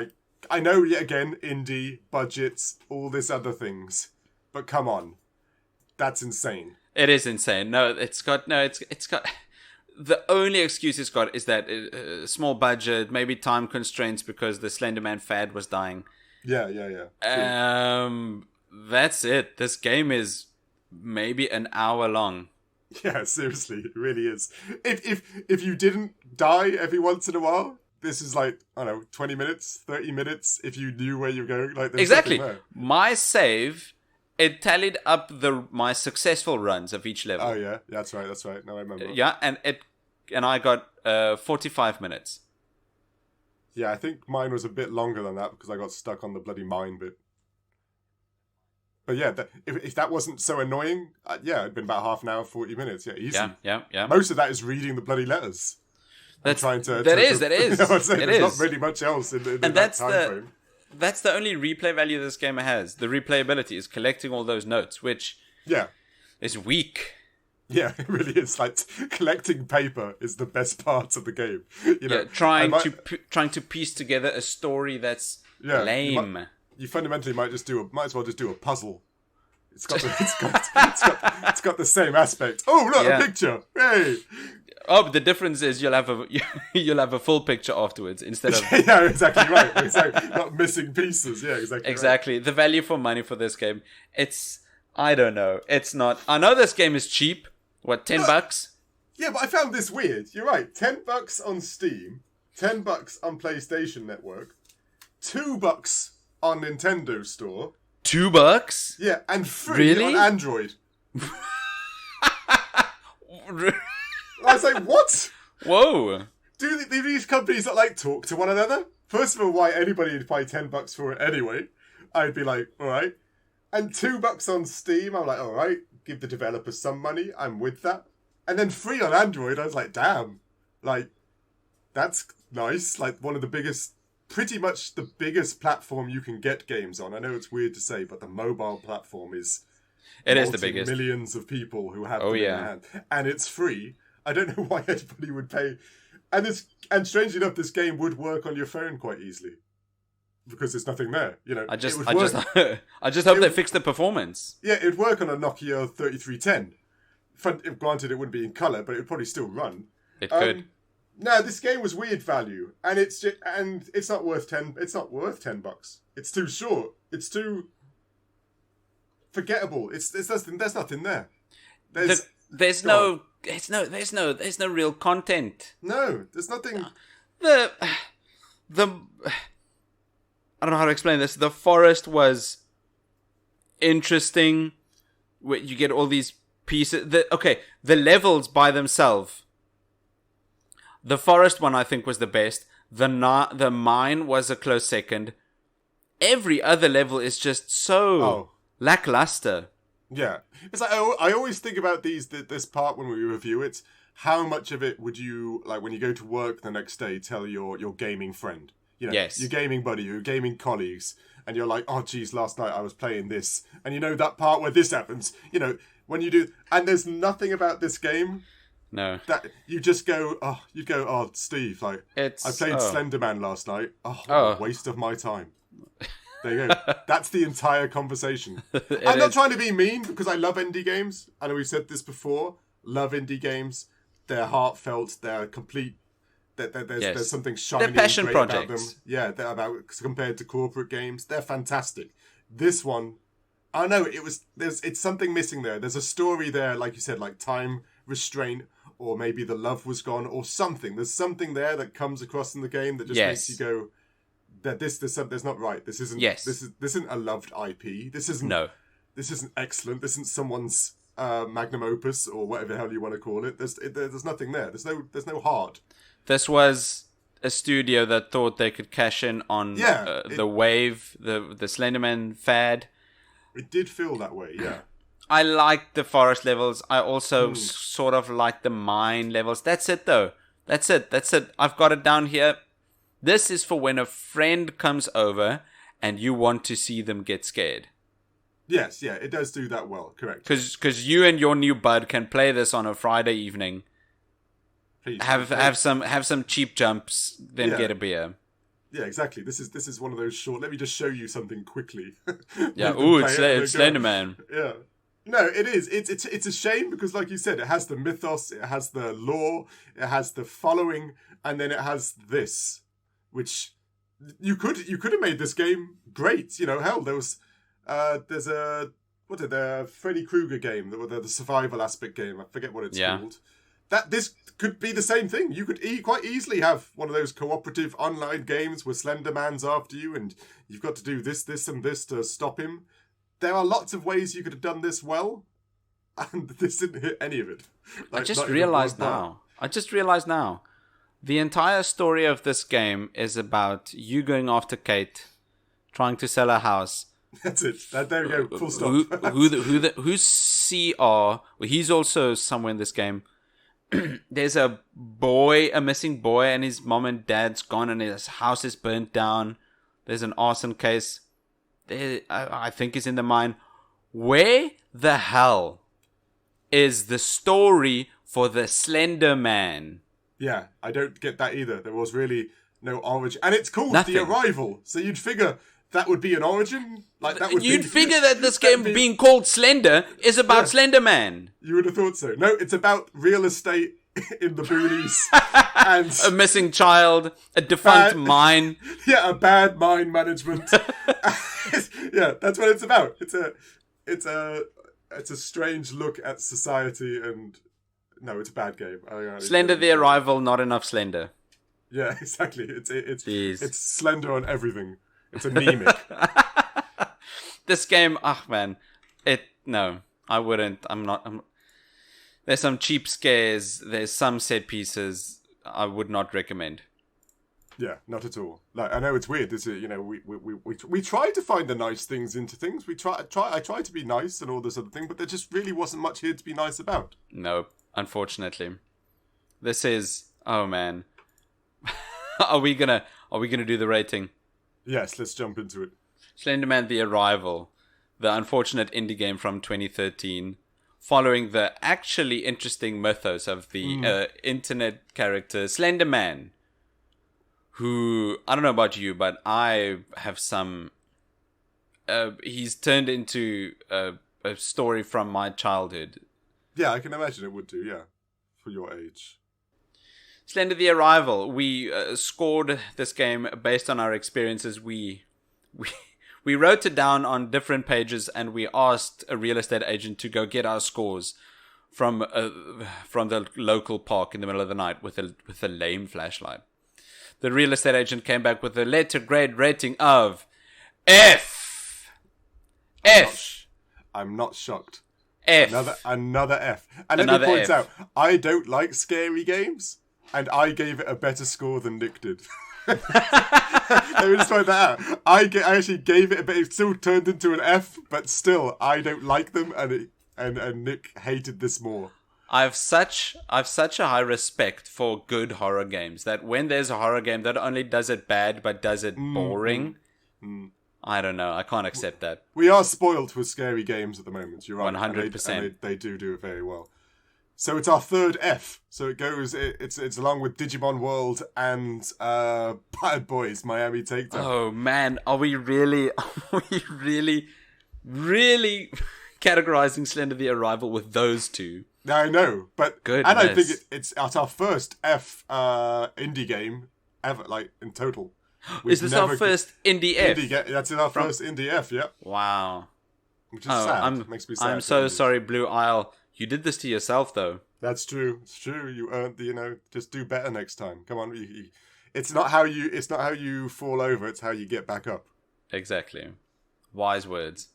I know, yet again, indie, budgets, all this other things. But come on. That's insane. It is insane. It's got... The only excuse it's got is that small budget, maybe time constraints because the Slender Man fad was dying. Yeah. That's it. This game is maybe an hour long. Yeah, seriously, it really is. If you didn't die every once in a while, this is 20 minutes, 30 minutes. If you knew where you're going, there's exactly. My save, it tallied up my successful runs of each level. Oh yeah, that's right. No, I remember. Yeah, and I got 45 minutes. Yeah, I think mine was a bit longer than that because I got stuck on the bloody mine bit. But yeah, if that wasn't so annoying, it'd been about half an hour, 40 minutes. Yeah, easy. Yeah. Most of that is reading the bloody letters. That is. You know what I'm saying? There's not really much else in that time frame. That's the only replay value this game has. The replayability is collecting all those notes, which is weak. Yeah, it really is. Collecting paper is the best part of the game. Trying to piece together a story that's lame. You fundamentally might as well just do a puzzle. It's got the same aspect. Oh look, a picture! Hey. Oh, but the difference is you'll have a full picture afterwards instead of yeah, exactly right. It's not missing pieces. Yeah, exactly. Right. The value for money for this game, I don't know. It's not. I know this game is cheap. What, $10? Yeah, but I found this weird. You're right. $10 on Steam, $10 on PlayStation Network, $2 on Nintendo Store. $2? Yeah, and free on Android. I was like, what? Whoa. Do these companies not talk to one another? First of all, why anybody would pay $10 for it anyway? I'd be like, all right. And $2 on Steam, I'm like, all right. Give the developers some money. I'm with that. And then free on Android, I was like, damn. That's nice. One of the biggest, pretty much the biggest platform you can get games on. I know it's weird to say, but the mobile platform is... It is the biggest. Millions of people who have them in their hand. And it's free. I don't know why anybody would pay. And strangely enough, this game would work on your phone quite easily. Because there's nothing there, I just hope they fix the performance. Yeah, it'd work on a Nokia 3310. Granted, it wouldn't be in color, but it would probably still run. It could. No, this game was weird value, and it's not worth $10. It's not worth $10. It's too short. It's too forgettable. There's nothing there. There's no real content. No, there's nothing. I don't know how to explain this. The forest was interesting. You get all these pieces. The levels by themselves. The forest one, I think, was the best. The mine was a close second. Every other level is just so lackluster. Yeah. It's I always think about this part when we review it. How much of it would you, when you go to work the next day, tell your gaming friend? Yes. Your gaming buddy, your gaming colleagues, and you're like, oh, geez, last night I was playing this. And that part where this happens, when you do... And there's nothing about this game... No. That you just go, Steve, I played Slender Man last night. What a waste of my time. There you go. That's the entire conversation. I'm not trying to be mean, because I love indie games. I know we've said this before. Love indie games. They're heartfelt. They're complete... There's something shiny and passion great projects. about them. Yeah, they're compared to corporate games. They're fantastic. This one, I know it's something missing there. There's a story there, like you said, time restraint, or maybe the love was gone, or something. There's something there that comes across in the game that just makes you go, that there's not right. This isn't. Yes. This isn't a loved IP. This isn't. No. This isn't excellent. This isn't someone's magnum opus or whatever the hell you want to call it. There's nothing there. There's no heart. This was a studio that thought they could cash in on the wave, the Slenderman fad. It did feel that way, yeah. I liked the forest levels. I also sort of liked the mine levels. That's it, though. That's it. I've got it down here. This is for when a friend comes over and you want to see them get scared. Yes, yeah, it does do that well, correct. Because you and your new bud can play this on a Friday evening. Please, have some cheap jumps, then get a beer. Yeah, exactly. This is one of those short. Let me just show you something quickly. Yeah. Ooh, it's Slenderman. Yeah. No, it is. It's a shame because, like you said, it has the mythos, it has the lore, it has the following, and then it has this, which you could have made this game great. You know, hell, there's a Freddy Krueger game, the survival aspect game. I forget what it's called. This could be the same thing. You could quite easily have one of those cooperative online games where Slender Man's after you, and you've got to do this, and this to stop him. There are lots of ways you could have done this well, and this didn't hit any of it. I just realized now. The entire story of this game is about you going after Kate, trying to sell her house. That's it. There we go. Full stop. Who's CR? Well, he's also somewhere in this game. There's a missing boy, and his mom and dad's gone, and his house is burnt down. There's an arson case. I think is in the mine. Where the hell is the story for the Slender Man? Yeah, I don't get that either. There was really no origin, and it's called Nothing. The Arrival. So you'd figure that would be an origin. You'd figure that this game being called Slender is about Slender Man. You would have thought so. No, it's about real estate in the boonies and a missing child, a defunct mine. Yeah, a bad mine management. Yeah, that's what it's about. It's a strange look at society, and no, it's a bad game. Slender the Arrival, not enough Slender. Yeah, exactly. It's Slender on everything. It's anemic. This game, man, I wouldn't. There's some cheap scares. There's some set pieces. I would not recommend. Yeah, not at all. Like, I know it's weird. We try to find the nice things into things. I try to be nice and all this other thing, but there just really wasn't much here to be nice about. No, unfortunately. This is, oh man. Are we gonna do the rating? Yes, let's jump into it. Slenderman The Arrival, the unfortunate indie game from 2013, following the actually interesting mythos of the internet character Slenderman, who, I don't know about you, but I have some... he's turned into a story from my childhood. Yeah, I can imagine it would do, yeah, for your age. Slender the Arrival. We scored this game based on our experiences. We wrote it down on different pages, and we asked a real estate agent to go get our scores from the local park in the middle of the night with a lame flashlight. The real estate agent came back with a letter grade rating of F. I'm not shocked. F. Another F. And let me point out, I don't like scary games. And I gave it a better score than Nick did. Let me just point that out. I actually gave it, but it still turned into an F. But still, I don't like them, and Nick hated this more. I've such a high respect for good horror games that when there's a horror game that only does it bad but does it boring, I don't know. I can't accept that. We are spoiled with scary games at the moment. You're right. 100%. They do it very well. So it's our third F. So it goes. It's along with Digimon World and Bad Boys Miami Takedown. Oh man, are we really categorizing Slender the Arrival with those two? I know, but good. And I think it's at our first F indie game ever, like in total. Is this our first indie F? That's our first indie F. Yeah. Wow. Which is sad. Makes me sad. I'm so sorry, Blue Isle. You did this to yourself, though. That's true. It's true. You earned the, just do better next time. Come on. It's not how you fall over, it's how you get back up. Exactly. Wise words.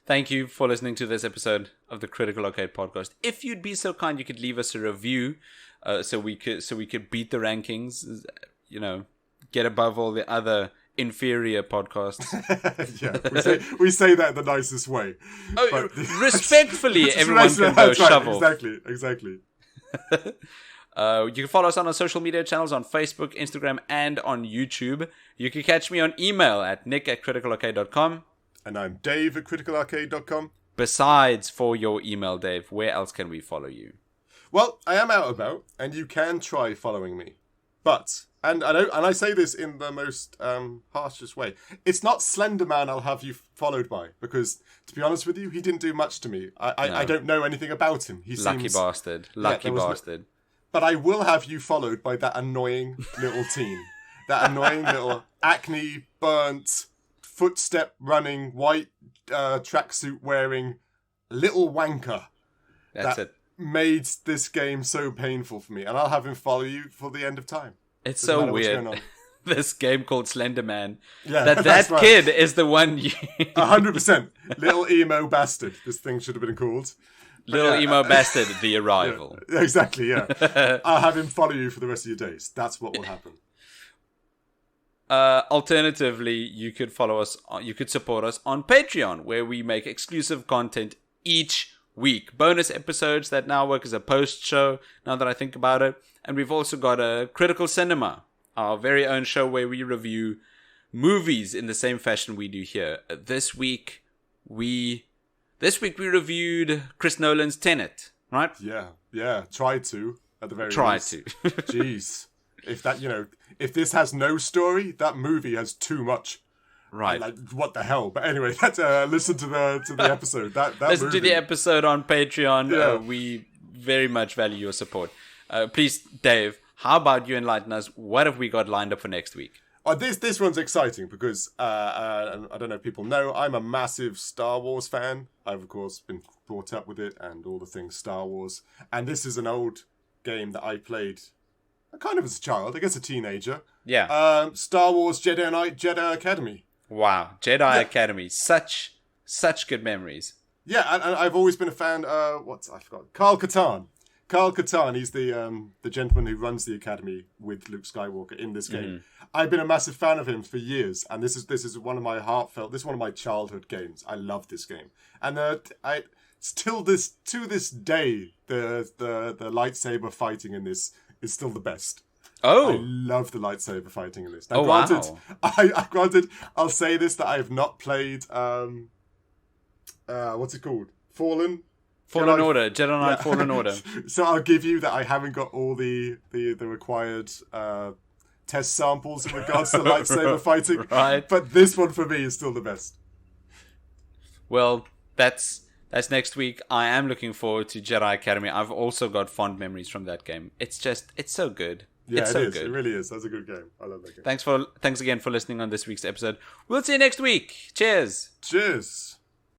Thank you for listening to this episode of the Critical Arcade Podcast. If you'd be so kind, you could leave us a review, so we could beat the rankings, get above all the other inferior podcasts. Yeah, we say that in the nicest way. Oh, respectfully, everyone can go shovel. Right, exactly. You can follow us on our social media channels on Facebook, Instagram, and on YouTube. You can catch me on email at nick@criticalarcade.com. And I'm Dave at criticalarcade.com. Besides, for your email, Dave, where else can we follow you? Well, I am out and about, and you can try following me. But, and I say this in the most harshest way, it's not Slender Man I'll have you followed by, because, to be honest with you, he didn't do much to me. I don't know anything about him. Lucky bastard. But I will have you followed by that annoying little teen. That annoying little acne, burnt, footstep running, white tracksuit wearing little wanker. That's it. Made this game so painful for me, and I'll have him follow you for the end of time. It's so weird. This game called Slender Man. Yeah, that right. Kid is the one. 100%. Little emo bastard. This thing should have been called. Little emo bastard. The Arrival. Yeah, exactly. Yeah. I'll have him follow you for the rest of your days. That's what will happen. Alternatively, you could follow us. You could support us on Patreon, where we make exclusive content each week. Bonus episodes that now work as a post show, now that I think about it. And we've also got a Critical Cinema, our very own show where we review movies in the same fashion we do here. This week we reviewed Chris Nolan's Tenet, right? Yeah. Tried to, at the very least. Tried to. Jeez. If this has no story, that movie has too much. Right. Like, what the hell? But anyway, listen to the episode. Listen movie. To the episode on Patreon. Yeah. We very much value your support. Please, Dave, how about you enlighten us? What have we got lined up for next week? This one's exciting because, I don't know if people know, I'm a massive Star Wars fan. I've, of course, been brought up with it and all the things Star Wars. And this is an old game that I played kind of as a child, I guess a teenager. Yeah. Star Wars Jedi Knight, Jedi Academy. Wow, Jedi Academy. Such good memories. Yeah, and I've always been a fan, I forgot. Carl Katarn. Carl Katarn, he's the gentleman who runs the academy with Luke Skywalker in this game. Mm-hmm. I've been a massive fan of him for years, and this is one of my this is one of my childhood games. I love this game. And to this day, the lightsaber fighting in this is still the best. Oh, I love the lightsaber fighting in this. Now, granted, I'll say this, that I have not played what's it called? Fallen Order, Jedi Knight Fallen Order. So I'll give you that I haven't got all the required test samples in regards to lightsaber fighting. Right. But this one for me is still the best. Well, that's next week. I am looking forward to Jedi Academy. I've also got fond memories from that game. It's so good. Yeah, it's it so is. Good. It really is. That's a good game. I love that game. Thanks again for listening on this week's episode. We'll see you next week. Cheers. Cheers.